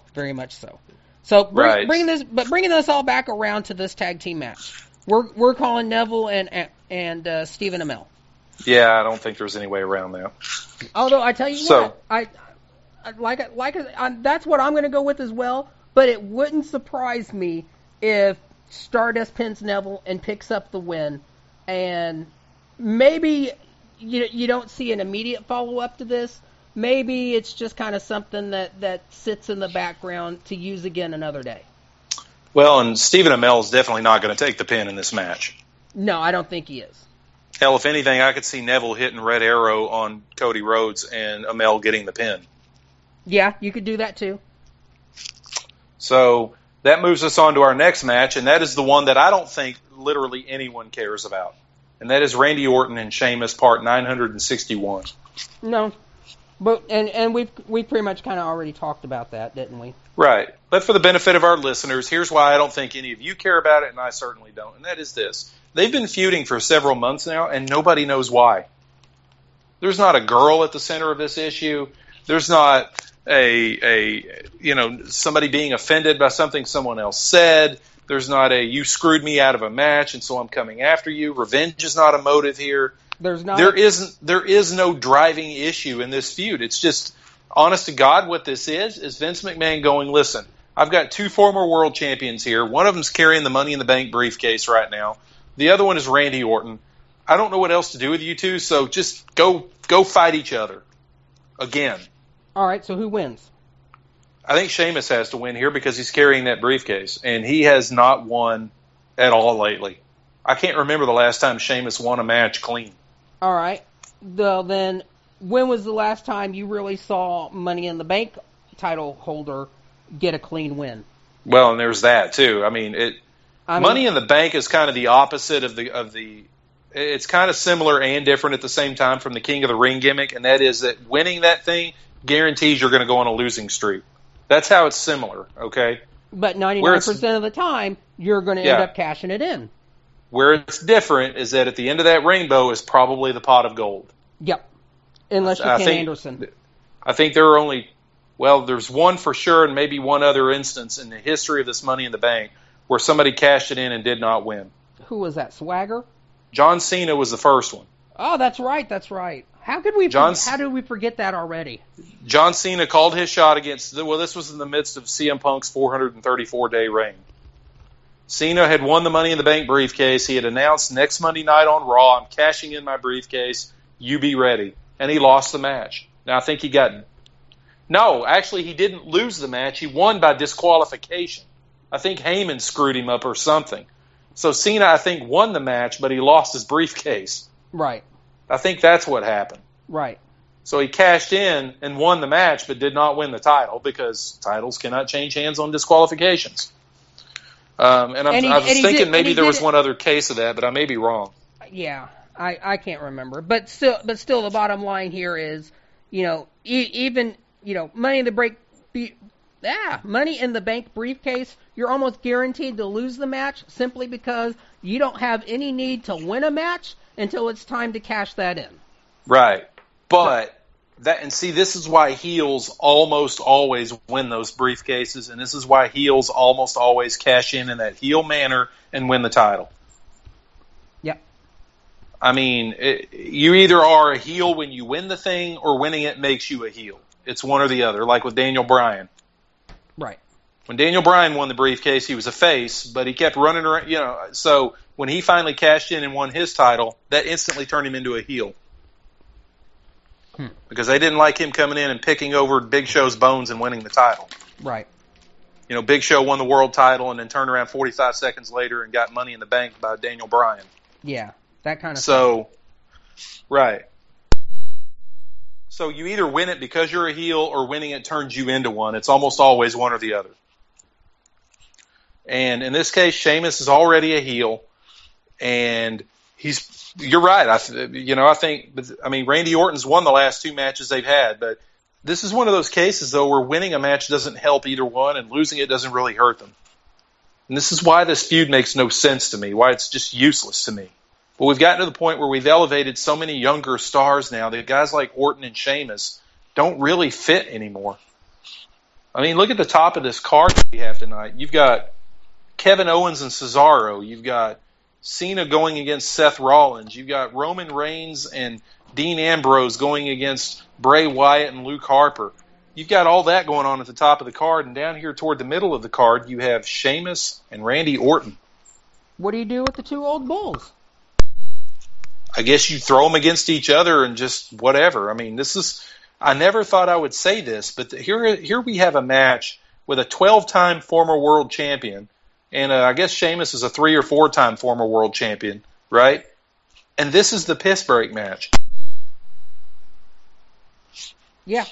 So bringing this all back around to this tag team match. We're calling Neville and Stephen Amell. Yeah, I don't think there's any way around that. Although I tell you what, I that's what I'm going to go with as well. But it wouldn't surprise me if Stardust pins Neville and picks up the win, and maybe you don't see an immediate follow up to this. Maybe it's just kind of something that sits in the background to use again another day. Well, and Stephen Amell is definitely not going to take the pin in this match. No, I don't think he is. Hell, if anything, I could see Neville hitting Red Arrow on Cody Rhodes and Amell getting the pin. Yeah, you could do that too. So that moves us on to our next match, and that is the one that I don't think literally anyone cares about. And that is Randy Orton and Sheamus, part 961. No. But and we pretty much kind of already talked about that, didn't we? Right. But for the benefit of our listeners, here's why I don't think any of you care about it, and I certainly don't. And that is this. They've been feuding for several months now, and nobody knows why. There's not a girl at the center of this issue. There's not somebody being offended by something someone else said. There's not a you screwed me out of a match and so I'm coming after you. Revenge is not a motive here. There is no driving issue in this feud. It's just, honest to God, what this is Vince McMahon going, listen, I've got 2 former world champions here. One of them's carrying the Money in the Bank briefcase right now. The other one is Randy Orton. I don't know what else to do with you two, so just go fight each other again. All right, so who wins? I think Sheamus has to win here because he's carrying that briefcase, and he has not won at all lately. I can't remember the last time Sheamus won a match clean. All right. Well, then, when was the last time you really saw Money in the Bank title holder get a clean win? Well, and there's that, too. Money in the Bank is kind of the opposite of the. It's kind of similar and different at the same time from the King of the Ring gimmick, and that is that winning that thing guarantees you're going to go on a losing streak. That's how it's similar, okay? But 99% of the time, you're going to end up cashing it in. Where it's different is that at the end of that rainbow is probably the pot of gold. Yep. Unless you're Ken Anderson. I think there are only, there's one for sure and maybe one other instance in the history of this Money in the Bank where somebody cashed it in and did not win. Who was that, Swagger? John Cena was the first one. Oh, that's right. How did we forget that already? John Cena called his shot against, this was in the midst of CM Punk's 434-day reign. Cena had won the Money in the Bank briefcase. He had announced next Monday night on Raw, I'm cashing in my briefcase. You be ready. And he lost the match. Now, I think he didn't lose the match. He won by disqualification. I think Heyman screwed him up or something. So Cena, I think, won the match, but he lost his briefcase. Right. I think that's what happened. Right. So he cashed in and won the match, but did not win the title because titles cannot change hands on disqualifications. I was thinking maybe there was one other case of that, but I may be wrong. Yeah, I can't remember. But still, the bottom line here is, Money in the Bank briefcase, you're almost guaranteed to lose the match simply because you don't have any need to win a match until it's time to cash that in. Right. But this is why heels almost always win those briefcases, and this is why heels almost always cash in that heel manner and win the title. Yep. You either are a heel when you win the thing, or winning it makes you a heel. It's one or the other, like with Daniel Bryan. Right. When Daniel Bryan won the briefcase, he was a face, but he kept running around, so when he finally cashed in and won his title, that instantly turned him into a heel. Because they didn't like him coming in and picking over Big Show's bones and winning the title. Right. Big Show won the world title and then turned around 45 seconds later and got Money in the Bank by Daniel Bryan. Yeah, that kind of thing. Right. So you either win it because you're a heel or winning it turns you into one. It's almost always one or the other. And in this case, Sheamus is already a heel, and you're right. I think Randy Orton's won the last 2 matches they've had, but this is one of those cases, though, where winning a match doesn't help either one, and losing it doesn't really hurt them. And this is why this feud makes no sense to me, why it's just useless to me. But we've gotten to the point where we've elevated so many younger stars now that guys like Orton and Sheamus don't really fit anymore. Look at the top of this card that we have tonight. You've got Kevin Owens and Cesaro. You've got Cena going against Seth Rollins. You've got Roman Reigns and Dean Ambrose going against Bray Wyatt and Luke Harper. You've got all that going on at the top of the card, and down here toward the middle of the card, you have Sheamus and Randy Orton. What do you do with the 2 old bulls? I guess you throw them against each other and just whatever. I never thought I would say this, but here we have a match with a 12-time former world champion, and I guess Sheamus is a 3 or 4-time former world champion, right? And this is the piss break match. Yeah.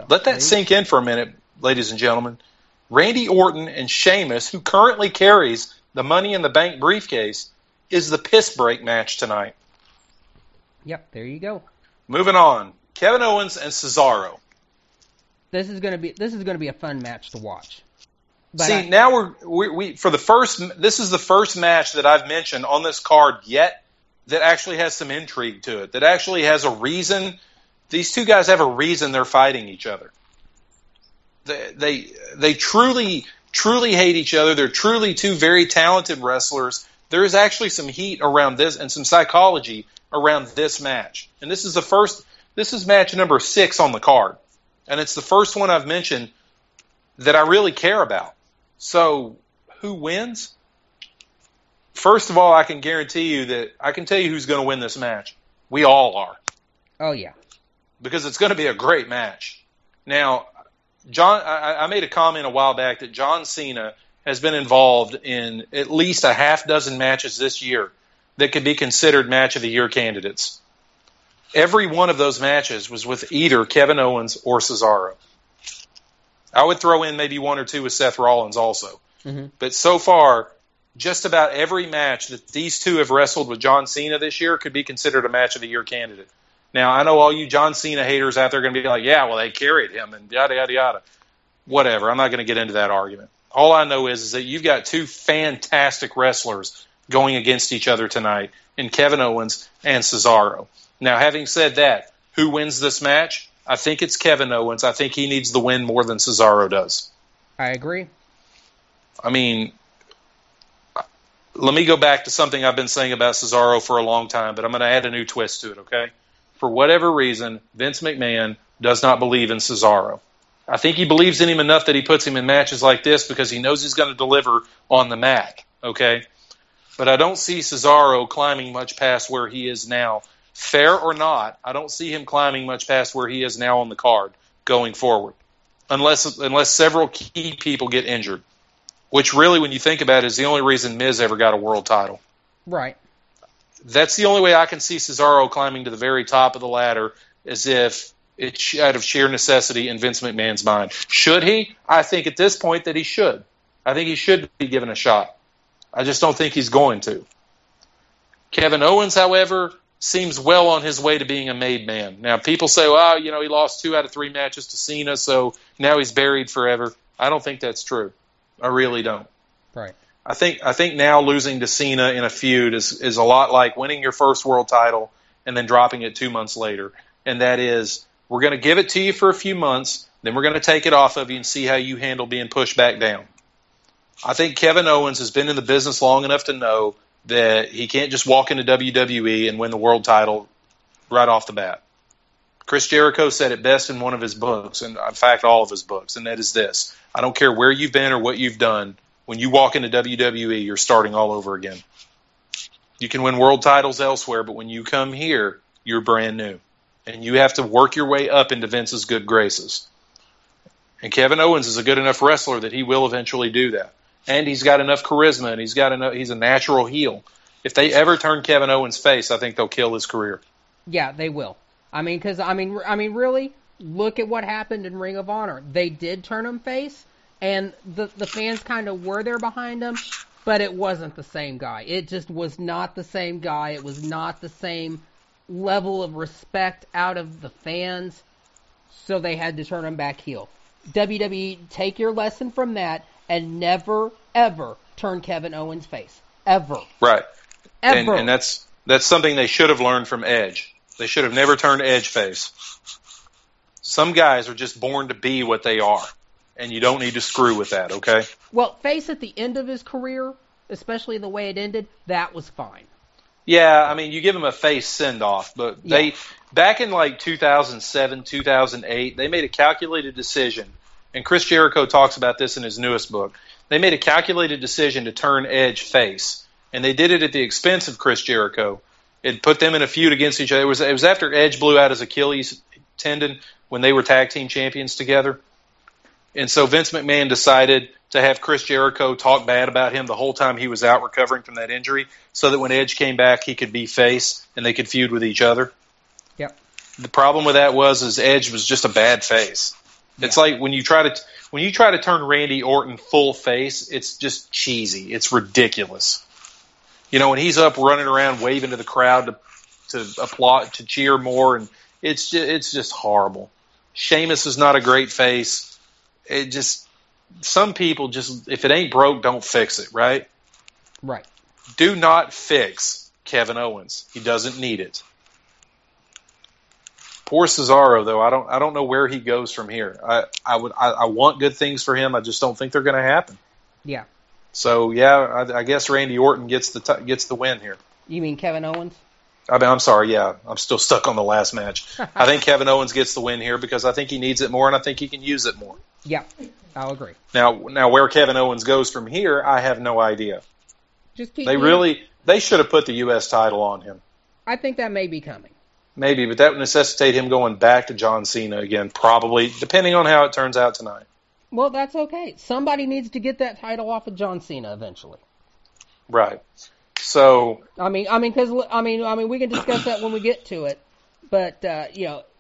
Let that sink in for a minute, ladies and gentlemen. Randy Orton and Sheamus, who currently carries the Money in the Bank briefcase, is the piss break match tonight. Yep, there you go. Moving on. Kevin Owens and Cesaro. This is going to be a fun match to watch. But now this is the first match that I've mentioned on this card yet that actually has some intrigue to it, that actually has a reason. These 2 guys have a reason they're fighting each other. They truly truly hate each other. They're truly two very talented wrestlers. There is actually some heat around this and some psychology around this match. And this is match number 6 on the card. And it's the first one I've mentioned that I really care about. So, who wins? First of all, I can guarantee you that I can tell you who's going to win this match. We all are. Oh, yeah. Because it's going to be a great match. Now, I made a comment a while back that John Cena has been involved in at least a half dozen matches this year that could be considered match of the year candidates. Every one of those matches was with either Kevin Owens or Cesaro. I would throw in maybe 1 or 2 with Seth Rollins also. Mm-hmm. But so far, just about every match that these two have wrestled with John Cena this year could be considered a match of the year candidate. Now, I know all you John Cena haters out there are going to be like, yeah, well, they carried him and yada, yada, yada. Whatever. I'm not going to get into that argument. All I know is that you've got 2 fantastic wrestlers going against each other tonight in Kevin Owens and Cesaro. Now, having said that, who wins this match? I think it's Kevin Owens. I think he needs the win more than Cesaro does. I agree. I mean, let me go back to something I've been saying about Cesaro for a long time, but I'm going to add a new twist to it, okay? For whatever reason, Vince McMahon does not believe in Cesaro. I think he believes in him enough that he puts him in matches like this because he knows he's going to deliver on the mat, okay? But I don't see Cesaro climbing much past where he is now. Fair or not, I don't see him climbing much past where he is now on the card going forward, unless several key people get injured, which really, when you think about it, is the only reason Miz ever got a world title. Right. That's the only way I can see Cesaro climbing to the very top of the ladder, as if it's out of sheer necessity in Vince McMahon's mind. Should he? I think at this point that he should. I think he should be given a shot. I just don't think he's going to. Kevin Owens, however, seems well on his way to being a made man. Now, people say, well, he lost 2 out of 3 matches to Cena, so now he's buried forever. I don't think that's true. I really don't. Right. I think now losing to Cena in a feud is a lot like winning your first world title and then dropping it 2 months later. And that is, we're going to give it to you for a few months, then we're going to take it off of you and see how you handle being pushed back down. I think Kevin Owens has been in the business long enough to know that he can't just walk into WWE and win the world title right off the bat. Chris Jericho said it best in one of his books, and in fact all of his books, and that is this: I don't care where you've been or what you've done, when you walk into WWE, you're starting all over again. You can win world titles elsewhere, but when you come here, you're brand new. And you have to work your way up into Vince's good graces. And Kevin Owens is a good enough wrestler that he will eventually do that. And he's got enough charisma, and he's a natural heel. If they ever turn Kevin Owens face, I think they'll kill his career. Yeah, they will. Really, look at what happened in Ring of Honor. They did turn him face, and the fans kind of were there behind him, but it wasn't the same guy. It just was not the same guy. It was not the same level of respect out of the fans, so they had to turn him back heel. WWE, take your lesson from that and never, ever turn Kevin Owens face. Ever. Right. Ever. And that's something they should have learned from Edge. They should have never turned Edge face. Some guys are just born to be what they are, and you don't need to screw with that, okay? Well, face at the end of his career, especially the way it ended, that was fine. Yeah, you give him a face send-off, but they back in 2007, 2008, they made a calculated decision, and Chris Jericho talks about this in his newest book. They made a calculated decision to turn Edge face, and they did it at the expense of Chris Jericho. It put them in a feud against each other. It was after Edge blew out his Achilles tendon when they were tag team champions together. And so Vince McMahon decided to have Chris Jericho talk bad about him the whole time he was out recovering from that injury, so that when Edge came back, he could be face and they could feud with each other. Yep. The problem with that is Edge was just a bad face. Yeah. It's like when you try to turn Randy Orton full face, it's just cheesy. It's ridiculous. When he's up running around waving to the crowd to applaud, to cheer more, and it's just horrible. Sheamus is not a great face. Some people just, if it ain't broke, don't fix it, right? Right. Do not fix Kevin Owens. He doesn't need it. Poor Cesaro, though. I don't know where he goes from here. I want good things for him. I just don't think they're going to happen. Yeah. So yeah, I guess Randy Orton gets the win here. You mean Kevin Owens? I'm sorry. Yeah, I'm still stuck on the last match. I think Kevin Owens gets the win here because I think he needs it more and I think he can use it more. Yeah, I'll agree. Now where Kevin Owens goes from here, I have no idea. They should have put the U.S. title on him. I think that may be coming. Maybe, but that would necessitate him going back to John Cena again, probably, depending on how it turns out tonight. Well, that's okay. Somebody needs to get that title off of John Cena eventually. Right. So we can discuss that when we get to it, but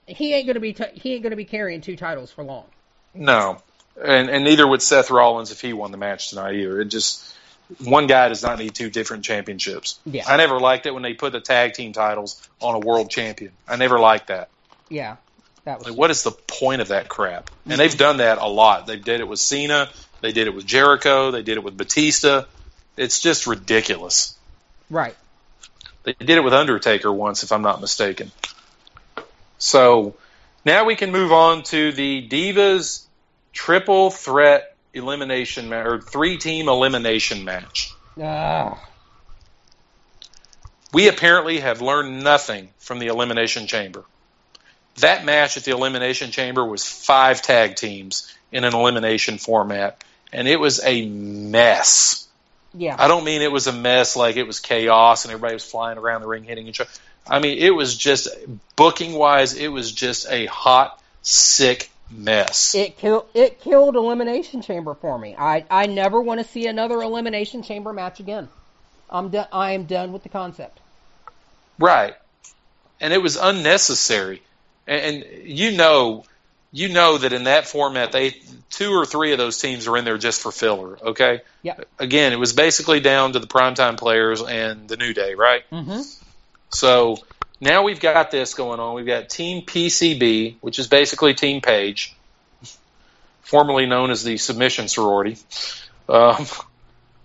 he ain't gonna be carrying two titles for long. No, and neither would Seth Rollins if he won the match tonight either. It just one guy does not need two different championships. Yeah. I never liked it when they put the tag team titles on a world champion. I never liked that. Yeah, that was. What is the point of that crap? And they've done that a lot. They did it with Cena. They did it with Jericho. They did it with Batista. It's just ridiculous. Right. They did it with Undertaker once, if I'm not mistaken. So now we can move on to the Divas Triple Threat Elimination match, or 3-team elimination match. We apparently have learned nothing from the Elimination Chamber. That match at the Elimination Chamber was 5 tag teams in an elimination format, and it was a mess. Yeah. I don't mean it was a mess like it was chaos and everybody was flying around the ring hitting each other. I mean, it was just, booking-wise, it was just a hot, sick mess. It killed Elimination Chamber for me. I never want to see another Elimination Chamber match again. I am done with the concept. Right. And it was unnecessary. And you know that in that format, 2 or 3 of those teams are in there just for filler, okay? Yeah. Again, it was basically down to the Primetime Players and the New Day, right? Mm-hmm. So now we've got this going on. We've got Team PCB, which is basically Team Page, formerly known as the Submission Sorority.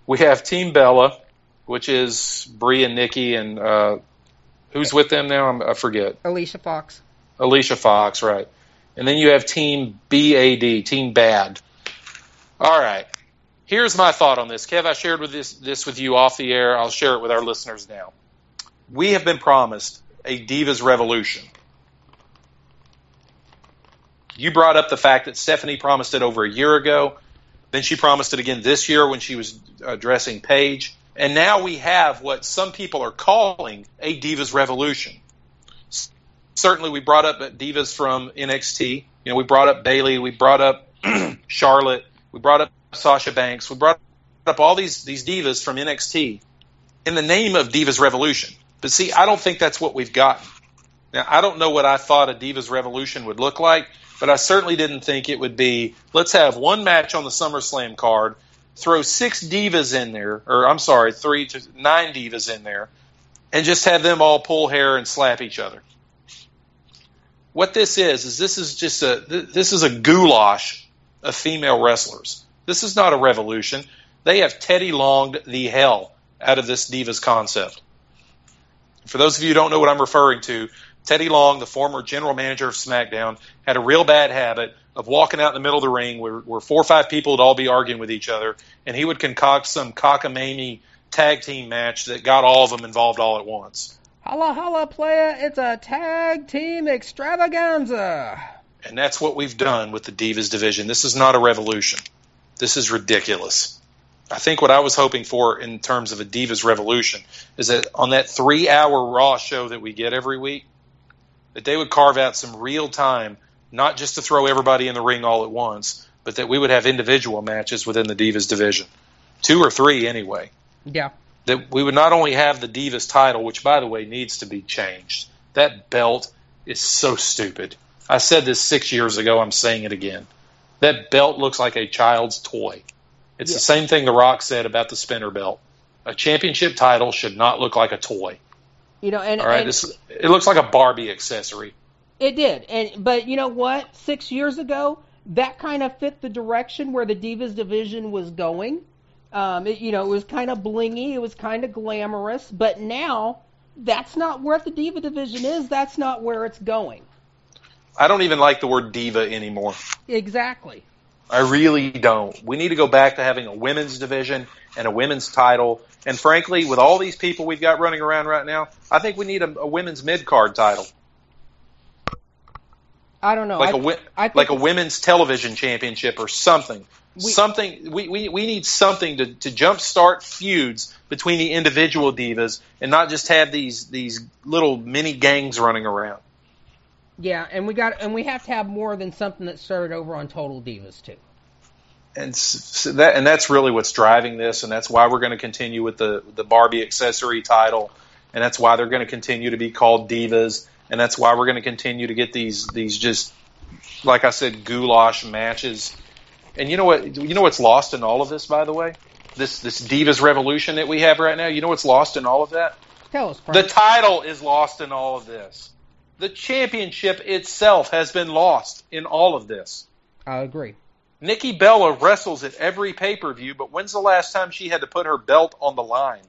We have Team Bella, which is Brie and Nikki, and who's with them now? I forget. Alicia Fox, right. And then you have Team BAD, Team Bad. All right. Here's my thought on this. Kev, I shared this with you off the air. I'll share it with our listeners now. We have been promised a Divas Revolution. You brought up the fact that Stephanie promised it over a year ago. Then she promised it again this year when she was addressing Paige. And now we have what some people are calling a Divas Revolution. Certainly, we brought up divas from NXT. We brought up Bayley. We brought up Charlotte. We brought up Sasha Banks. We brought up all these divas from NXT in the name of Divas Revolution. But see, I don't think that's what we've gotten. Now, I don't know what I thought a Divas Revolution would look like, but I certainly didn't think it would be, let's have one match on the SummerSlam card, throw 6 divas in there, or I'm sorry, 3 to 9 divas in there, and just have them all pull hair and slap each other. What this is this is a goulash of female wrestlers. This is not a revolution. They have Teddy Long'd the hell out of this Divas concept. For those of you who don't know what I'm referring to, Teddy Long, the former general manager of SmackDown, had a real bad habit of walking out in the middle of the ring where 4 or 5 people would all be arguing with each other, and he would concoct some cockamamie tag team match that got all of them involved all at once. Holla, holla, playa, it's a tag team extravaganza. And that's what we've done with the Divas division. This is not a revolution. This is ridiculous. I think what I was hoping for in terms of a Divas revolution is that on that 3-hour Raw show that we get every week, that they would carve out some real time, not just to throw everybody in the ring all at once, but that we would have individual matches within the Divas division. 2 or 3 anyway. Yeah. That we would not only have the Divas title, which, by the way, needs to be changed. That belt is so stupid. I said this 6 years ago. I'm saying it again. That belt looks like a child's toy. It's the same thing The Rock said about the spinner belt. A championship title should not look like a toy. All right, it looks like a Barbie accessory. It did, but you know what? 6 years ago, that kind of fit the direction where the Divas division was going. It was kind of blingy, it was kind of glamorous, but now that's not where the Diva division is. That's not where it's going. I don't even like the word diva anymore. Exactly. I really don't. We need to go back to having a women's division and a women's title. And frankly, with all these people we've got running around right now, I think we need a women's mid-card title. I don't know. Like a women's television championship or something. We need something to jumpstart feuds between the individual divas and not just have these little mini gangs running around. Yeah, and we have to have more than something that started over on Total Divas too. And that's really what's driving this, and that's why we're going to continue with the Barbie accessory title, and that's why they're going to continue to be called divas, and that's why we're going to continue to get these just, like I said, goulash matches. And you know what's lost in all of this, by the way? This divas revolution that we have right now. You know what's lost in all of that? Tell us, Frank. The title is lost in all of this. The championship itself has been lost in all of this. I agree. Nikki Bella wrestles at every pay-per-view, but when's the last time she had to put her belt on the line?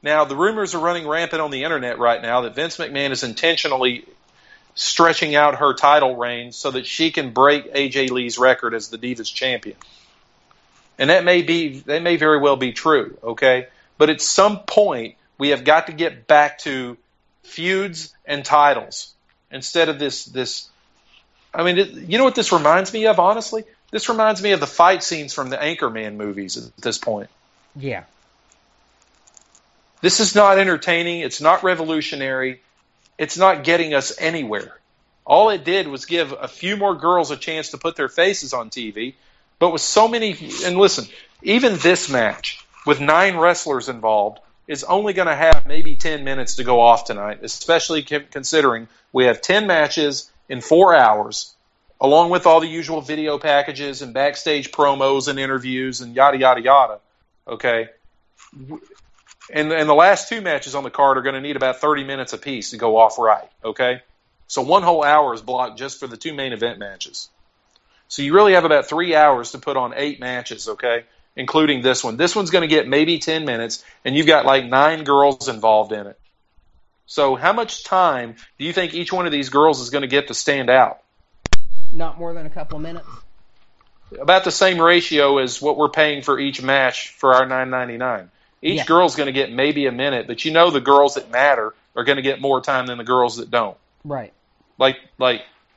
Now, the rumors are running rampant on the internet right now that Vince McMahon is intentionally stretching out her title reign so that she can break AJ Lee's record as the Divas champion. And that may very well be true, okay? But at some point, we have got to get back to feuds and titles instead of this. I mean, you know what this reminds me of, honestly? This reminds me of the fight scenes from the Anchorman movies at this point. Yeah. This is not entertaining. It's not revolutionary. It's not getting us anywhere. All it did was give a few more girls a chance to put their faces on TV. But with so many, and listen, even this match with 9 wrestlers involved is only going to have maybe 10 minutes to go off tonight, especially considering we have 10 matches in 4 hours, along with all the usual video packages and backstage promos and interviews and yada, yada, yada. Okay? And the last 2 matches on the card are going to need about 30 minutes apiece to go off right. Okay? So 1 whole hour is blocked just for the 2 main event matches. So you really have about 3 hours to put on 8 matches, okay? Including this one. This one's going to get maybe 10 minutes, and you've got like 9 girls involved in it. So how much time do you think each one of these girls is going to get to stand out? Not more than a couple of minutes. About the same ratio as what we're paying for each match for our $9.99. Each girl's going to get maybe a minute, but you know the girls that matter are going to get more time than the girls that don't. Right. Like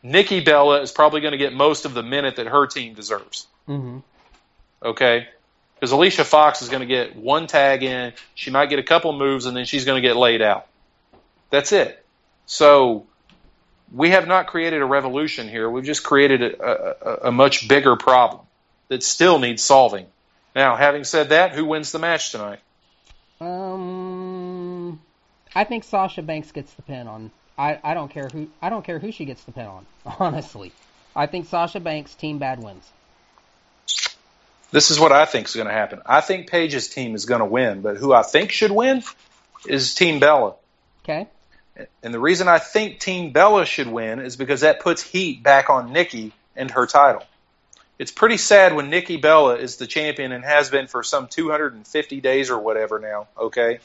Nikki Bella is probably going to get most of the minute that her team deserves. Mm-hmm. Okay? Because Alicia Fox is going to get 1 tag in, she might get a couple moves, and then she's going to get laid out. That's it. So we have not created a revolution here. We've just created a much bigger problem that still needs solving. Now, having said that, who wins the match tonight? I think Sasha Banks gets the pin on. I don't care who she gets the pin on. Honestly, I think Sasha Banks, Team Bad wins. This is what I think is going to happen. I think Paige's team is going to win, but who I think should win is Team Bella. Okay. And the reason I think Team Bella should win is because that puts heat back on Nikki and her title. It's pretty sad when Nikki Bella is the champion and has been for some 250 days or whatever now, okay?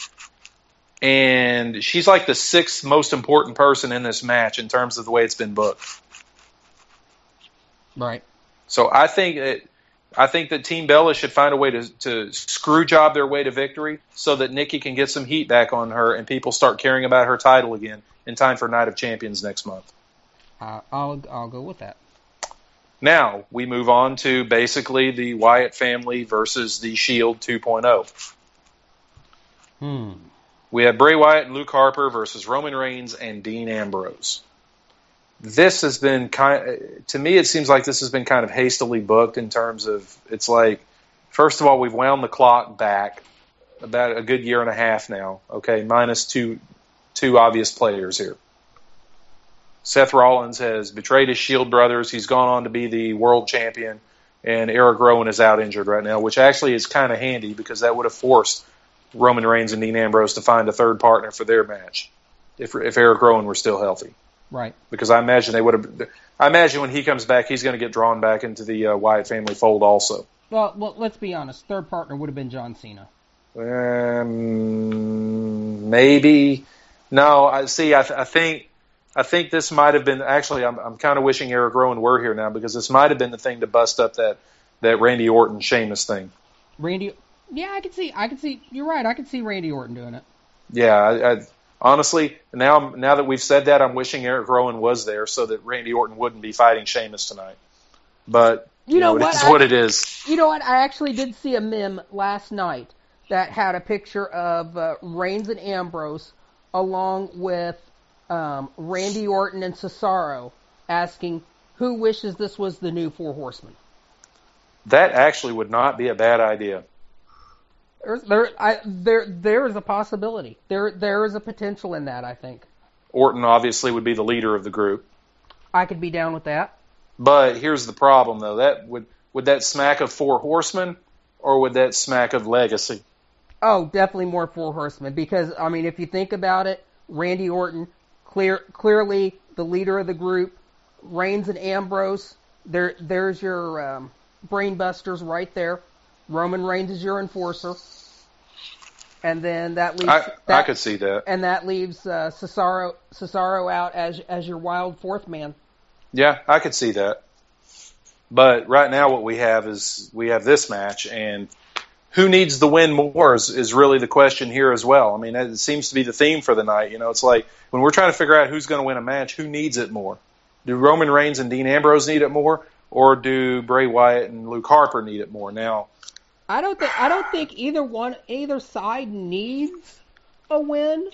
And she's like the 6th most important person in this match in terms of the way it's been booked. Right. So I think that Team Bella should find a way to screw job their way to victory so that Nikki can get some heat back on her and people start caring about her title again in time for Night of Champions next month. I'll go with that. Now, we move on to basically the Wyatt family versus the Shield 2.0. We have Bray Wyatt and Luke Harper versus Roman Reigns and Dean Ambrose. This has been to me, it seems like this has been kind of hastily booked in terms of, it's like, first of all, we've wound the clock back about a good year and a half now, okay, minus two obvious players here. Seth Rollins has betrayed his Shield brothers. He's gone on to be the world champion, and Eric Rowan is out injured right now, which actually is kind of handy because that would have forced Roman Reigns and Dean Ambrose to find a third partner for their match if Eric Rowan were still healthy. Right. Because I imagine when he comes back, he's going to get drawn back into the Wyatt family fold also. Well, let's be honest. Third partner would have been John Cena. Maybe. No, I think I think this might have been, actually, I'm kind of wishing Eric Rowan were here now, because this might have been the thing to bust up that Randy Orton Sheamus thing. Yeah, I can see, you're right, I can see Randy Orton doing it. Yeah, I honestly, now that we've said that, I'm wishing Eric Rowan was there so that Randy Orton wouldn't be fighting Sheamus tonight. But, you know what? It is what it is. You know what? I actually did see a meme last night that had a picture of Reigns and Ambrose along with Randy Orton and Cesaro asking who wishes this was the new Four Horsemen. That actually would not be a bad idea. There is a possibility. There is a potential in that, I think. Orton obviously would be the leader of the group. I could be down with that. But here's the problem, though. That would that smack of Four Horsemen, or would that smack of Legacy? Oh, definitely more Four Horsemen, because I mean, if you think about it, Randy Orton, clearly the leader of the group. Reigns and Ambrose, there's your brain busters right there. Roman Reigns is your enforcer, and then that leaves. I could see that, and that leaves Cesaro out as your wild fourth man. Yeah, I could see that. But right now, what we have is this match, and who needs the win more is really the question here as well. I mean, it seems to be the theme for the night. You know, it's like when we're trying to figure out who's going to win a match, who needs it more? Do Roman Reigns and Dean Ambrose need it more, or do Bray Wyatt and Luke Harper need it more? Now, I don't think either side needs a win,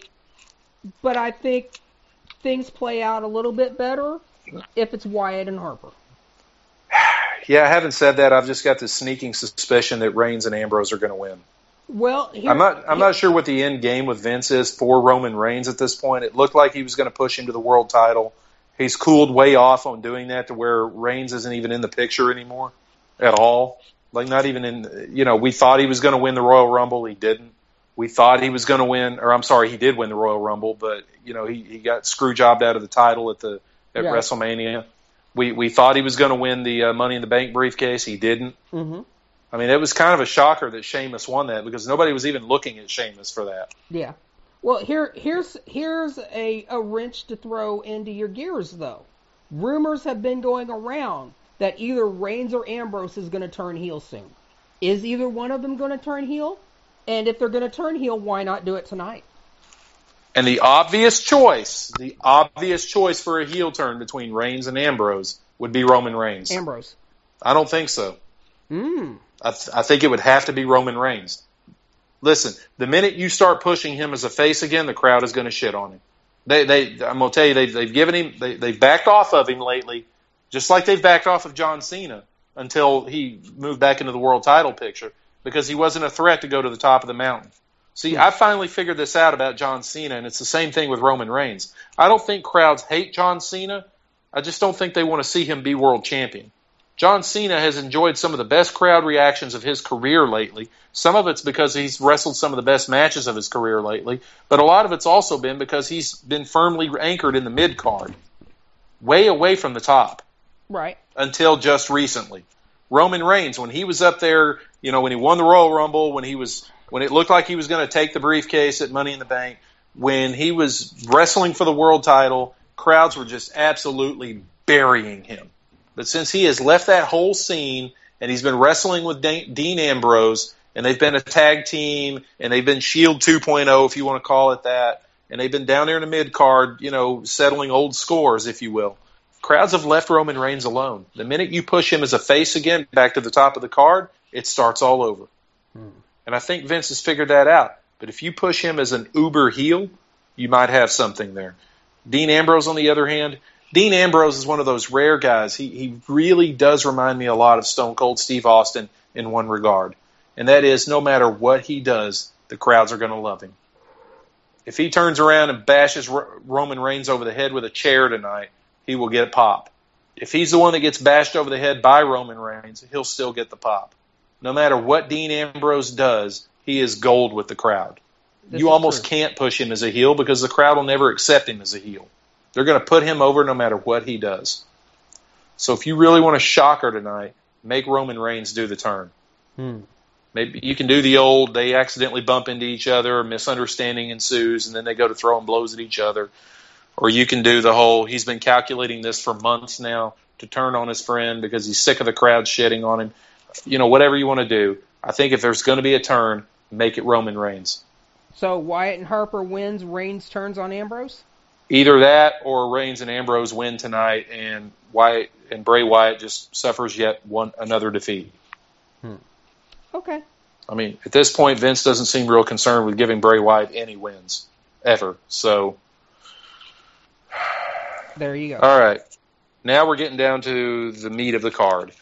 but I think things play out a little bit better if it's Wyatt and Harper. Yeah, having said that, I've just got this sneaking suspicion that Reigns and Ambrose are going to win. Well, I'm not sure what the end game with Vince is for Roman Reigns at this point. It looked like he was going to push him to the world title. He's cooled way off on doing that to where Reigns isn't even in the picture anymore at all. Like, not even in, you know, we thought he was going to win the Royal Rumble. He didn't. We thought he was going to win, or I'm sorry, he did win the Royal Rumble, but, you know, he got screw jobbed out of the title at WrestleMania. We thought he was going to win the Money in the Bank briefcase. He didn't. Mm-hmm. I mean, it was kind of a shocker that Sheamus won that, because nobody was even looking at Sheamus for that. Yeah. Well, here's a wrench to throw into your gears, though. Rumors have been going around that either Reigns or Ambrose is going to turn heel soon. Is either one of them going to turn heel? And if they're going to turn heel, why not do it tonight? And the obvious choice for a heel turn between Reigns and Ambrose would be Roman Reigns. Ambrose. I don't think so. I think it would have to be Roman Reigns. Listen, the minute you start pushing him as a face again, the crowd is going to shit on him. I'm going to tell you, they've given him, they've backed off of him lately, just like they've backed off of John Cena until he moved back into the world title picture, because he wasn't a threat to go to the top of the mountain. See, I finally figured this out about John Cena, and it's the same thing with Roman Reigns. I don't think crowds hate John Cena. I just don't think they want to see him be world champion. John Cena has enjoyed some of the best crowd reactions of his career lately. Some of it's because he's wrestled some of the best matches of his career lately, but a lot of it's also been because he's been firmly anchored in the mid-card, way away from the top. Right. Until just recently. Roman Reigns, when he was up there, you know, when he won the Royal Rumble, when it looked like he was going to take the briefcase at Money in the Bank, when he was wrestling for the world title, crowds were just absolutely burying him. But since he has left that whole scene and he's been wrestling with Dean Ambrose, and they've been a tag team, and they've been Shield 2.0, if you want to call it that, and they've been down there in the mid-card, you know, settling old scores, if you will. Crowds have left Roman Reigns alone. The minute you push him as a face again back to the top of the card, it starts all over. And I think Vince has figured that out. But if you push him as an uber heel, you might have something there. Dean Ambrose, on the other hand, Dean Ambrose is one of those rare guys. He really does remind me a lot of Stone Cold Steve Austin in one regard. And that is, no matter what he does, the crowds are going to love him. If he turns around and bashes Roman Reigns over the head with a chair tonight, he will get a pop. If he's the one that gets bashed over the head by Roman Reigns, he'll still get the pop. No matter what Dean Ambrose does, he is gold with the crowd. You almost can't push him as a heel because the crowd will never accept him as a heel. They're going to put him over no matter what he does. So if you really want a shocker tonight, make Roman Reigns do the turn. Maybe you can do the old, they accidentally bump into each other, misunderstanding ensues, and then they go to throwing blows at each other. Or you can do the whole, he's been calculating this for months now to turn on his friend because he's sick of the crowd shitting on him. Whatever you want to do. I think if there's going to be a turn, make it Roman Reigns. So Wyatt and Harper wins, Reigns turns on Ambrose? Either that or Reigns and Ambrose win tonight, and Wyatt and Bray Wyatt just suffers yet another defeat. Okay. I mean, at this point, Vince doesn't seem real concerned with giving Bray Wyatt any wins, ever. So, there you go. All right. Now we're getting down to the meat of the card.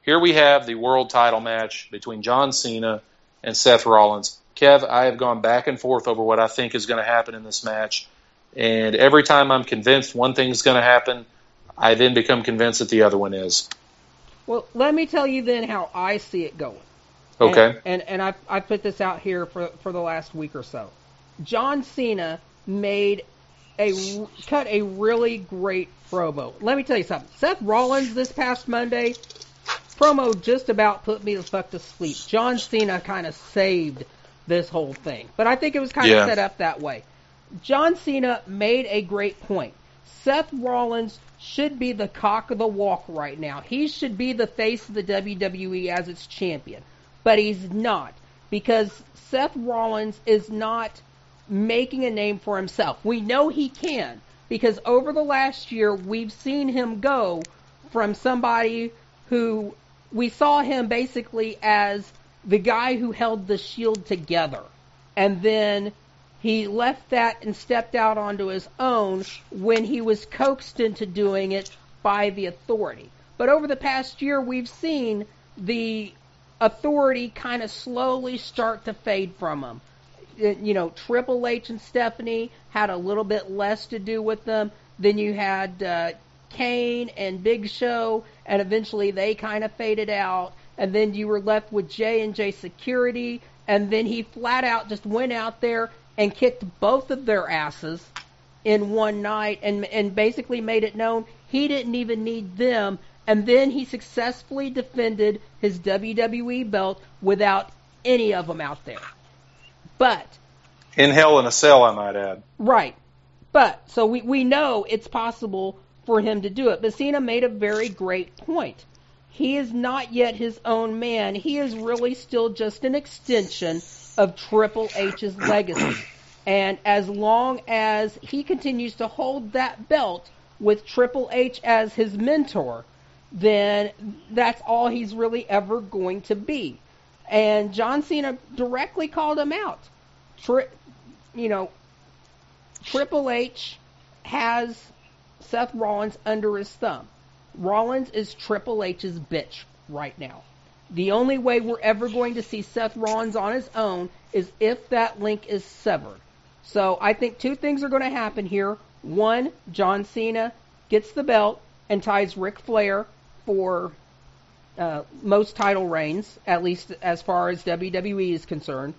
Here we have the world title match between John Cena and Seth Rollins. Kev, I have gone back and forth over what I think is going to happen in this match. And every time I'm convinced one thing's going to happen, I then become convinced that the other one is. Well, let me tell you then how I see it going. Okay. And I put this out here for the last week or so. John Cena cut a really great promo. Let me tell you something. Seth Rollins this past Monday, promo just about put me the fuck to sleep. John Cena kind of saved this whole thing. But I think it was kind of set up that way. John Cena made a great point. Seth Rollins should be the cock of the walk right now. He should be the face of the WWE as its champion. But he's not. Because Seth Rollins is not making a name for himself. We know he can. Because over the last year, we've seen him go from somebody who we saw him basically as the guy who held the Shield together. And then he left that and stepped out onto his own when he was coaxed into doing it by the Authority. But over the past year, we've seen the Authority kind of slowly start to fade from him. Triple H and Stephanie had a little bit less to do with them. Then you had Kane and Big Show, and eventually they kind of faded out. And then you were left with J&J Security, and then he flat out just went out there and kicked both of their asses in one night and basically made it known he didn't even need them. And then he successfully defended his WWE belt without any of them out there. But in Hell in a Cell, I might add. Right. But, so we know it's possible for him to do it. But Cena made a very great point. He is not yet his own man. He is really still just an extension of Triple H's legacy. And as long as he continues to hold that belt with Triple H as his mentor, then that's all he's really ever going to be. And John Cena directly called him out. Triple H has Seth Rollins under his thumb. Rollins is Triple H's bitch right now. The only way we're ever going to see Seth Rollins on his own is if that link is severed. So I think two things are going to happen here. One, John Cena gets the belt and ties Ric Flair for most title reigns, at least as far as WWE is concerned.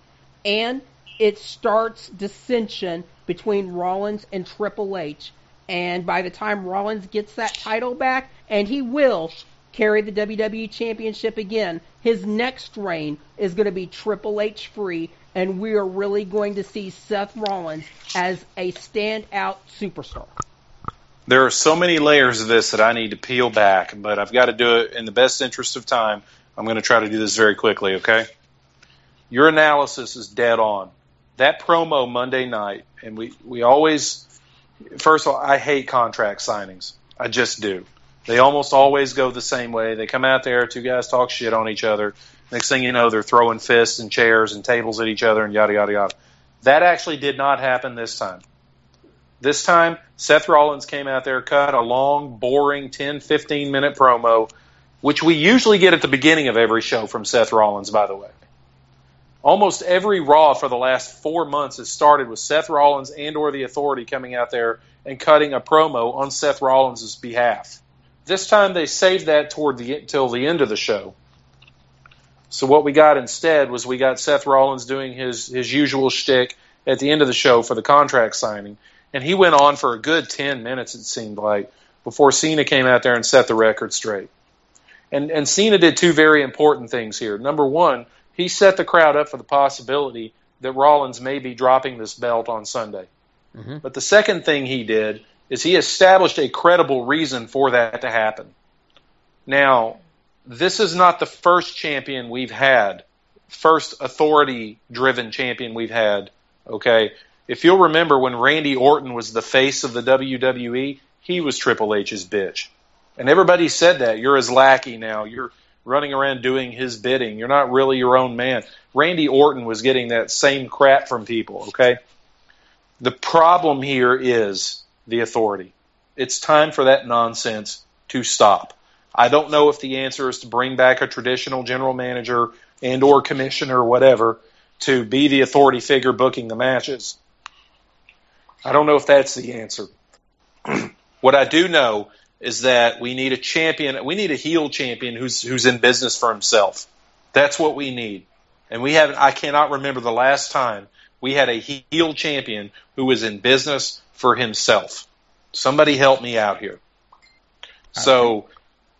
And it starts dissension between Rollins and Triple H. And by the time Rollins gets that title back, and he will carry the WWE Championship again, his next reign is going to be Triple H free, and we are really going to see Seth Rollins as a standout superstar. There are so many layers of this that I need to peel back, but I've got to do it in the best interest of time. I'm going to try to do this very quickly, okay? Your analysis is dead on. That promo Monday night, and we always... First of all, I hate contract signings. I just do. They almost always go the same way. They come out there, two guys talk shit on each other. Next thing you know, they're throwing fists and chairs and tables at each other and yada, yada, yada. That actually did not happen this time. This time, Seth Rollins came out there, cut a long, boring 10, 15-minute promo, which we usually get at the beginning of every show from Seth Rollins, by the way. Almost every Raw for the last 4 months has started with Seth Rollins and or the Authority coming out there and cutting a promo on Seth Rollins' behalf. This time they saved that till the end of the show. So what we got instead was we got Seth Rollins doing his usual shtick at the end of the show for the contract signing. And he went on for a good 10 minutes, it seemed like, before Cena came out there and set the record straight. And Cena did two very important things here. Number one, he set the crowd up for the possibility that Rollins may be dropping this belt on Sunday. Mm-hmm. But the second thing he did is he established a credible reason for that to happen. Now, this is not the first champion we've had, first authority-driven champion we've had, okay? If you'll remember when Randy Orton was the face of the WWE, he was Triple H's bitch. And everybody said that. You're his lackey now. You're running around doing his bidding. You're not really your own man. Randy Orton was getting that same crap from people, okay? The problem here is the authority. It's time for that nonsense to stop. I don't know if the answer is to bring back a traditional general manager and or commissioner or whatever to be the authority figure booking the matches. I don't know if that's the answer. What I do know is that we need a champion. We need a heel champion who's in business for himself. That's what we need. And we haven't. I cannot remember the last time we had a heel champion who was in business for himself. Somebody help me out here. So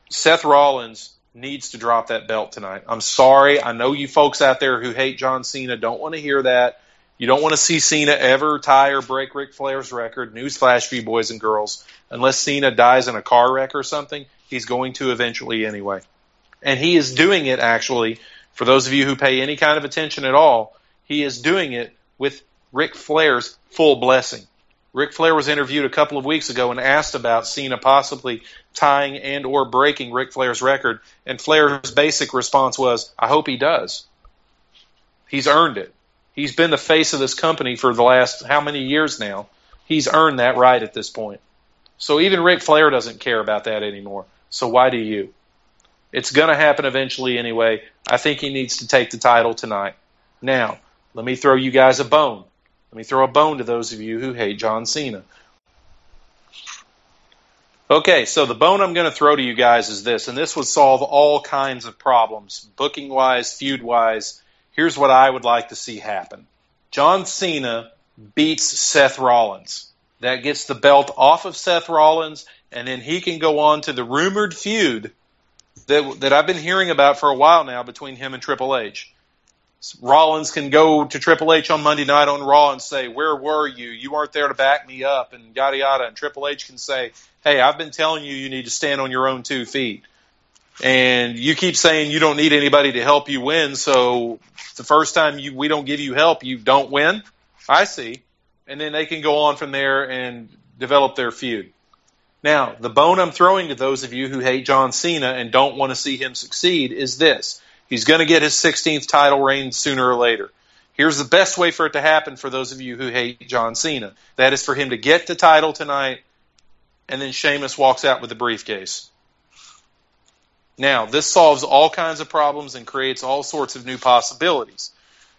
Seth Rollins needs to drop that belt tonight. I'm sorry. I know you folks out there who hate John Cena don't want to hear that. You don't want to see Cena ever tie or break Ric Flair's record. Newsflash for you boys and girls. Unless Cena dies in a car wreck or something, he's going to eventually anyway. And he is doing it, actually, for those of you who pay any kind of attention at all, he is doing it with Ric Flair's full blessing. Ric Flair was interviewed a couple of weeks ago and asked about Cena possibly tying and or breaking Ric Flair's record, and Flair's basic response was, I hope he does. He's earned it. He's been the face of this company for the last how many years now? He's earned that right at this point. So even Ric Flair doesn't care about that anymore. So why do you? It's going to happen eventually anyway. I think he needs to take the title tonight. Now, let me throw you guys a bone. Let me throw a bone to those of you who hate John Cena. Okay, so the bone I'm going to throw to you guys is this, and this would solve all kinds of problems, booking-wise, feud-wise. Here's what I would like to see happen. John Cena beats Seth Rollins. That gets the belt off of Seth Rollins, and then he can go on to the rumored feud that I've been hearing about for a while now between him and Triple H. Rollins can go to Triple H on Monday night on Raw and say, where were you? You weren't there to back me up, and yada yada. And Triple H can say, hey, I've been telling you need to stand on your own 2 feet. And you keep saying you don't need anybody to help you win, so the first time we don't give you help, you don't win? I see. And then they can go on from there and develop their feud. Now, the bone I'm throwing to those of you who hate John Cena and don't want to see him succeed is this. He's going to get his 16th title reign sooner or later. Here's the best way for it to happen for those of you who hate John Cena. That is for him to get the title tonight, and then Sheamus walks out with the briefcase. Now, this solves all kinds of problems and creates all sorts of new possibilities.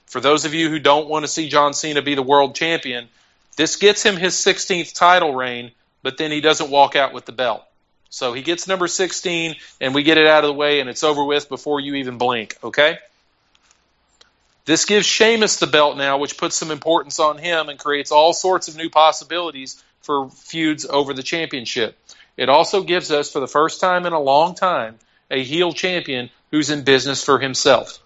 For those of you who don't want to see John Cena be the world champion, this gets him his 16th title reign, but then he doesn't walk out with the belt. So he gets number 16, and we get it out of the way, and it's over with before you even blink, okay? This gives Sheamus the belt now, which puts some importance on him and creates all sorts of new possibilities for feuds over the championship. It also gives us, for the first time in a long time, a heel champion who's in business for himself.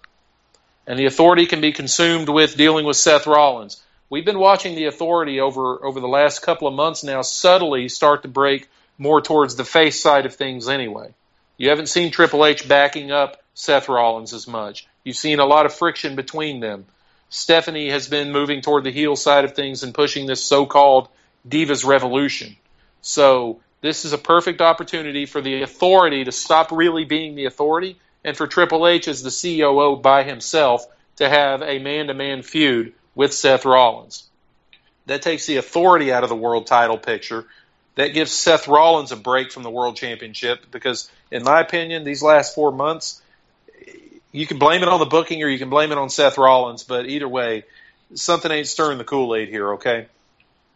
And the Authority can be consumed with dealing with Seth Rollins. We've been watching the Authority over the last couple of months now subtly start to break more towards the face side of things anyway. You haven't seen Triple H backing up Seth Rollins as much. You've seen a lot of friction between them. Stephanie has been moving toward the heel side of things and pushing this so-called Divas Revolution. So this is a perfect opportunity for the Authority to stop really being the Authority and for Triple H as the COO by himself to have a man-to-man feud with Seth Rollins. That takes the Authority out of the world title picture. That gives Seth Rollins a break from the World Championship because, in my opinion, these last 4 months, you can blame it on the booking or you can blame it on Seth Rollins, but either way, something ain't stirring the Kool-Aid here, okay?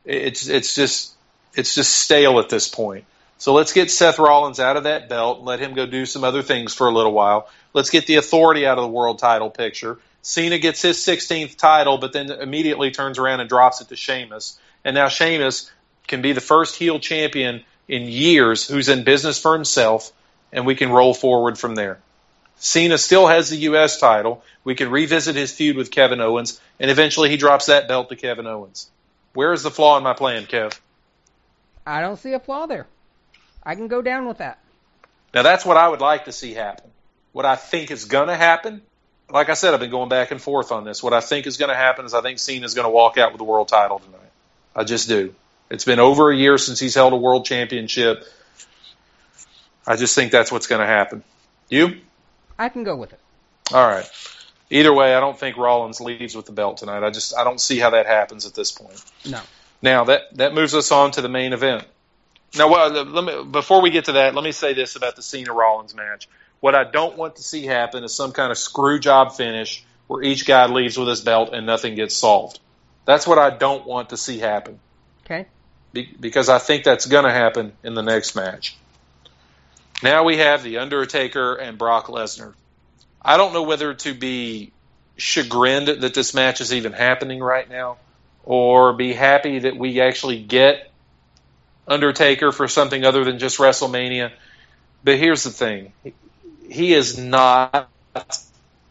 It's just stale at this point. So let's get Seth Rollins out of that belt and let him go do some other things for a little while. Let's get the Authority out of the world title picture. Cena gets his 16th title, but then immediately turns around and drops it to Sheamus. And now Sheamus can be the first heel champion in years who's in business for himself, and we can roll forward from there. Cena still has the U.S. title. We can revisit his feud with Kevin Owens, and eventually he drops that belt to Kevin Owens. Where is the flaw in my plan, Kev? I don't see a flaw there. I can go down with that. Now, that's what I would like to see happen. What I think is going to happen, like I said, I've been going back and forth on this. What I think is going to happen is I think Cena's going to walk out with the world title tonight. I just do. It's been over a year since he's held a world championship. I just think that's what's going to happen. You? I can go with it. All right. Either way, I don't think Rollins leaves with the belt tonight. I don't see how that happens at this point. No. Now, that moves us on to the main event. Now, before we get to that, let me say this about the Cena-Rollins match. What I don't want to see happen is some kind of screw job finish where each guy leaves with his belt and nothing gets solved. That's what I don't want to see happen. Okay. Because I think that's going to happen in the next match. Now we have The Undertaker and Brock Lesnar. I don't know whether to be chagrined that this match is even happening right now or be happy that we actually get Undertaker for something other than just WrestleMania. But here's the thing. He is not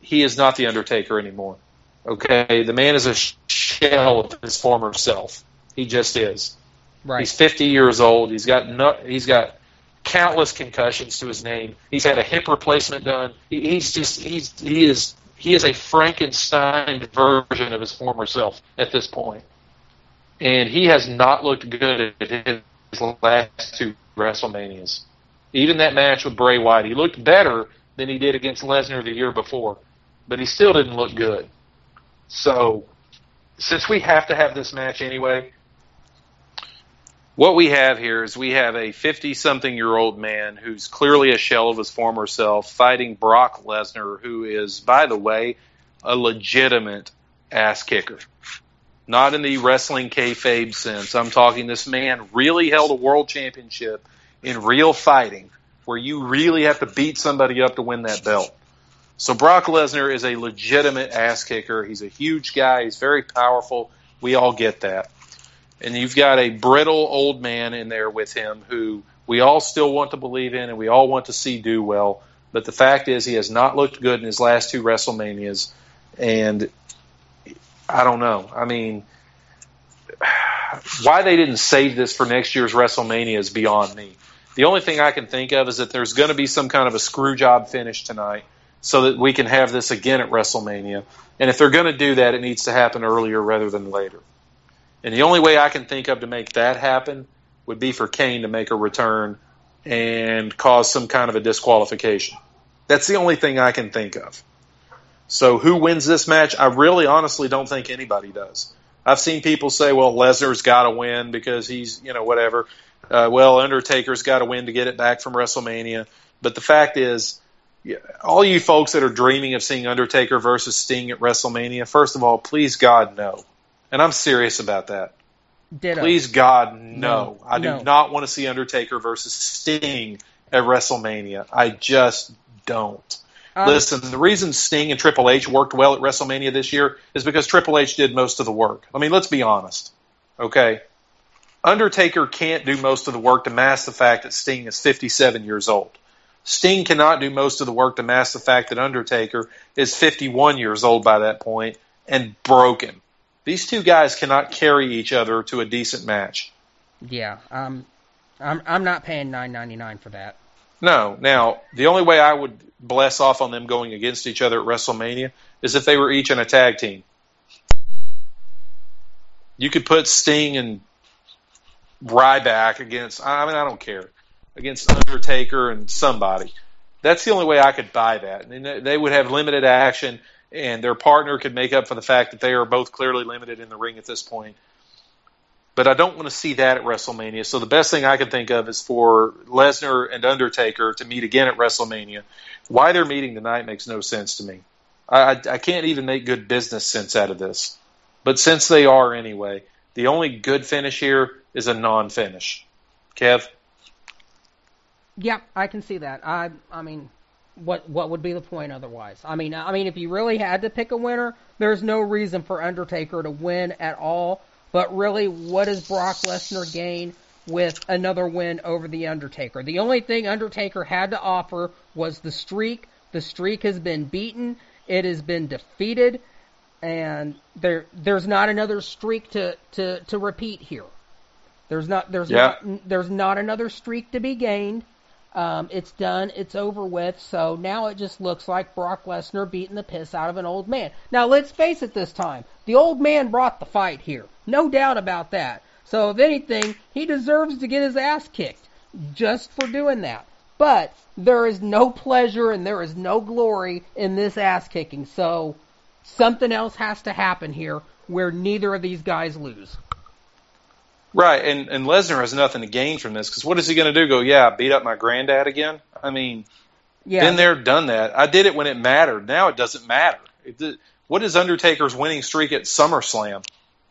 The Undertaker anymore. Okay? The man is a shell of his former self. He just is. Right. He's 50 years old. He's got countless concussions to his name. He's had a hip replacement done. He is a Frankenstein version of his former self at this point. And he has not looked good at his last two WrestleManias. Even that match with Bray Wyatt, he looked better than he did against Lesnar the year before, but he still didn't look good. So, since we have to have this match anyway, what we have here is we have a 50-something-year-old man who's clearly a shell of his former self fighting Brock Lesnar, who is, by the way, a legitimate ass kicker. Not in the wrestling kayfabe sense. I'm talking this man really held a world championship in real fighting where you really have to beat somebody up to win that belt. So Brock Lesnar is a legitimate ass kicker. He's a huge guy. He's very powerful. We all get that. And you've got a brittle old man in there with him who we all still want to believe in and we all want to see do well. But the fact is he has not looked good in his last two WrestleManias. And I don't know. I mean, why they didn't save this for next year's WrestleMania is beyond me. The only thing I can think of is that there's going to be some kind of a screw job finish tonight so that we can have this again at WrestleMania. And if they're going to do that, it needs to happen earlier rather than later. And the only way I can think of to make that happen would be for Kane to make a return and cause some kind of a disqualification. That's the only thing I can think of. So who wins this match? I really honestly don't think anybody does. I've seen people say, well, Lesnar's got to win because he's, whatever. Undertaker's got to win to get it back from WrestleMania. But the fact is, all you folks that are dreaming of seeing Undertaker versus Sting at WrestleMania, first of all, please God, no. And I'm serious about that. Ditto. Please God, no. I No. do not want to see Undertaker versus Sting at WrestleMania. I just don't. Listen, the reason Sting and Triple H worked well at WrestleMania this year is because Triple H did most of the work. I mean, let's be honest. Okay? Undertaker can't do most of the work to mask the fact that Sting is 57 years old. Sting cannot do most of the work to mask the fact that Undertaker is 51 years old by that point and broken. These two guys cannot carry each other to a decent match. Yeah, I'm not paying $9.99 for that. No. Now, the only way I would bless off on them going against each other at WrestleMania is if they were each in a tag team. You could put Sting and Ryback against, I don't care, against Undertaker and somebody. That's the only way I could buy that. And they would have limited action, and their partner could make up for the fact that they are both clearly limited in the ring at this point. But I don't want to see that at WrestleMania. So the best thing I can think of is for Lesnar and Undertaker to meet again at WrestleMania. Why they're meeting tonight makes no sense to me. I can't even make good business sense out of this. But since they are anyway, the only good finish here is a non-finish. Kev? Yeah, I can see that. I mean, what would be the point otherwise? I mean, if you really had to pick a winner, there's no reason for Undertaker to win at all. But really, what does Brock Lesnar gain with another win over The Undertaker? The only thing Undertaker had to offer was the streak. The streak has been beaten. It has been defeated. And there's not another streak to repeat here. There's not another streak to be gained. It's done. It's over with. So now it just looks like Brock Lesnar beating the piss out of an old man. Now let's face it this time. The old man brought the fight here. No doubt about that. So if anything, he deserves to get his ass kicked just for doing that. But there is no pleasure and there is no glory in this ass kicking. So something else has to happen here where neither of these guys lose. Right, and Lesnar has nothing to gain from this, because what is he going to do? Go, yeah, beat up my granddad again? I mean, been there, done that. I did it when it mattered. Now it doesn't matter. What is Undertaker's winning streak at SummerSlam?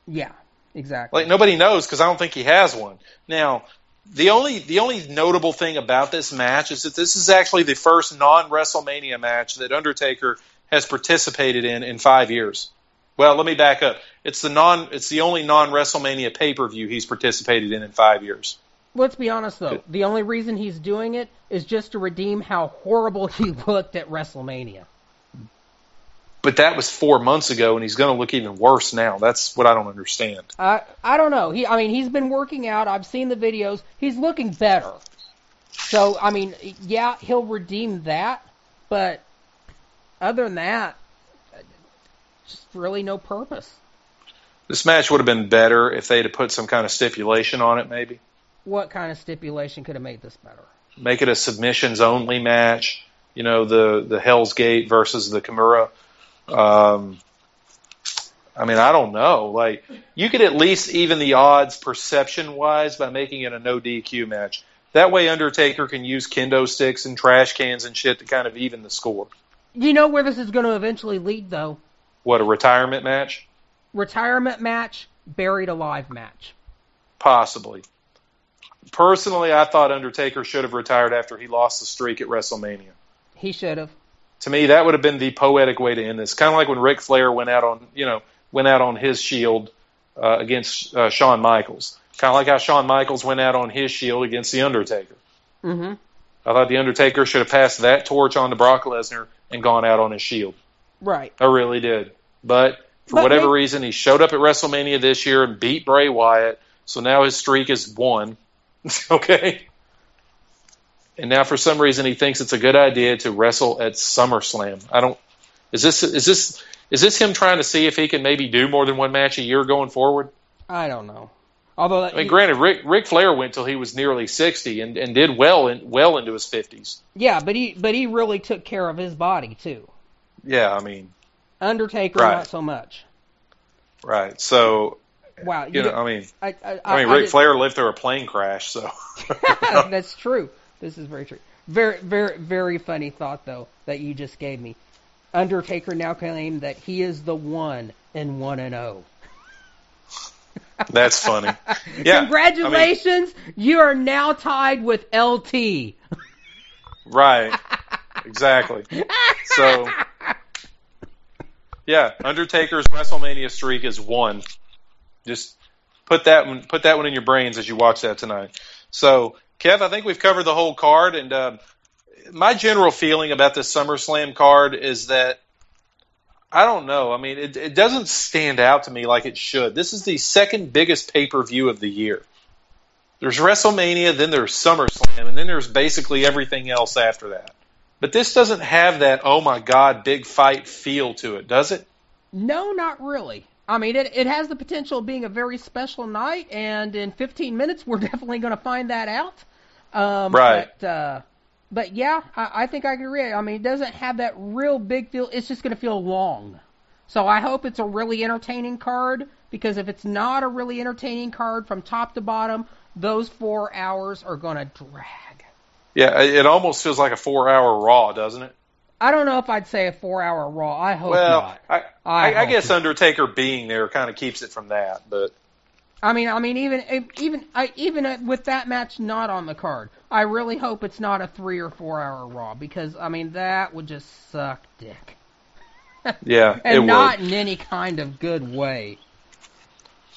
Yeah, exactly. Like, nobody knows, because I don't think he has one. Now, the only notable thing about this match is that this is actually the first non-WrestleMania match that Undertaker has participated in 5 years. Well, let me back up. It's the only non-WrestleMania pay-per-view he's participated in 5 years. Let's be honest, though. The only reason he's doing it is just to redeem how horrible he looked at WrestleMania. But that was 4 months ago, and he's going to look even worse now. That's what I don't understand. I don't know. He's been working out. I've seen the videos. He's looking better. So, I mean, yeah, he'll redeem that. But other than that, just really no purpose. This match would have been better if they'd have put some kind of stipulation on it, maybe. What kind of stipulation could have made this better? Make it a submissions-only match. You know, the Hell's Gate versus the Kimura. I mean, I don't know. Like, you could at least even the odds perception-wise by making it a no DQ match. That way Undertaker can use kendo sticks and trash cans and shit to kind of even the score. You know where this is going to eventually lead, though? What, a retirement match? Retirement match, buried alive match. Possibly. Personally, I thought Undertaker should have retired after he lost the streak at WrestleMania. He should have. To me, that would have been the poetic way to end this. Kind of like when Ric Flair went out on his Shield against Shawn Michaels. Kind of like how Shawn Michaels went out on his Shield against the Undertaker. Mm-hmm. I thought the Undertaker should have passed that torch on to Brock Lesnar and gone out on his Shield. Right. I really did. But for whatever reason, he showed up at WrestleMania this year and beat Bray Wyatt. So now his streak is 1. Okay? And now for some reason he thinks it's a good idea to wrestle at SummerSlam. Is this him trying to see if he can maybe do more than one match a year going forward? I don't know. Although, granted, Ric Flair went till he was nearly 60 and did well into his 50s. Yeah, but he really took care of his body too. Yeah, I mean, Undertaker right. Not so much. Right. So, wow. Ric Flair lived through a plane crash, so That's true. This is very true. Very, very, very funny thought though that you just gave me. Undertaker now claimed that he is the 1 and 1-0. That's funny. Yeah. Congratulations, you are now tied with LT. Right. Exactly. So, yeah, Undertaker's WrestleMania streak is 1. Just put that one in your brains as you watch that tonight. So, Kev, I think we've covered the whole card, and my general feeling about this SummerSlam card is that I don't know. I mean, it doesn't stand out to me like it should. This is the second biggest pay-per-view of the year. There's WrestleMania, then there's SummerSlam, and then there's basically everything else after that. But this doesn't have that, oh my God, big fight feel to it, does it? No, not really. I mean, it has the potential of being a very special night, and in 15 minutes we're definitely going to find that out. Right. But yeah, I think I agree. I mean, it doesn't have that real big feel. It's just going to feel long. So I hope it's a really entertaining card, because if it's not a really entertaining card from top to bottom, those 4 hours are going to drag. Yeah, it almost feels like a 4-hour Raw, doesn't it? I don't know if I'd say a 4-hour Raw. I hope not. Well, I guess Undertaker being there kind of keeps it from that, but... I mean, even with that match not on the card, I really hope it's not a 3 or 4 hour Raw, because I mean that would just suck dick. Yeah, and not in any kind of good way.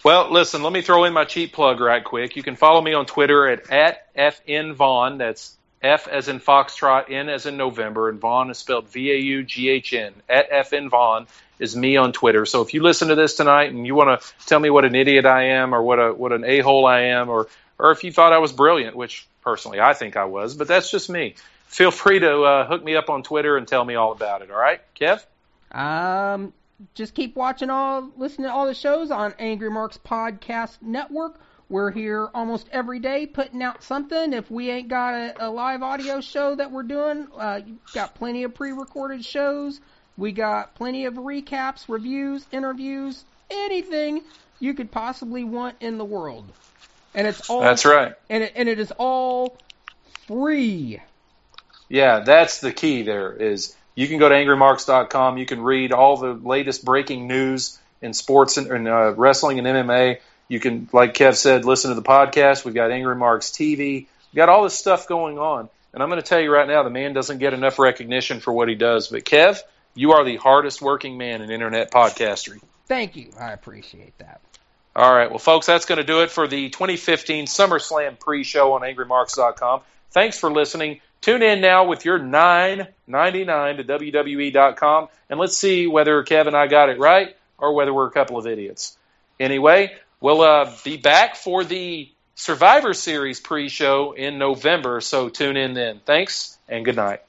Well, listen, let me throw in my cheap plug right quick. You can follow me on Twitter at FNVaughn. That's F as in Foxtrot, N as in November, and Vaughn is spelled VAUGHN. At FNVaughn is me on Twitter. So if you listen to this tonight and you want to tell me what an idiot I am, or what an a-hole I am, or if you thought I was brilliant, which personally I think I was, but that's just me, feel free to hook me up on Twitter and tell me all about it. All right, Kev? Just keep listening to all the shows on Angry Marks Podcast Network. We're here almost every day putting out something. If we ain't got a live audio show that we're doing, you've got plenty of pre-recorded shows. We got plenty of recaps, reviews, interviews, anything you could possibly want in the world. And it's all That's right. And it is all free. Yeah, that's the key there is you can go to AngryMarks.com. You can read all the latest breaking news in sports and wrestling and MMA. You can, like Kev said, listen to the podcast. We've got Angry Marks TV. We've got all this stuff going on. And I'm going to tell you right now, the man doesn't get enough recognition for what he does. But, Kev, you are the hardest working man in internet podcastery. Thank you. I appreciate that. All right. Well, folks, that's going to do it for the 2015 SummerSlam pre-show on AngryMarks.com. Thanks for listening. Tune in now with your $9.99 to WWE.com. And let's see whether Kev and I got it right or whether we're a couple of idiots. Anyway, we'll be back for the Survivor Series pre-show in November, so tune in then. Thanks, and good night.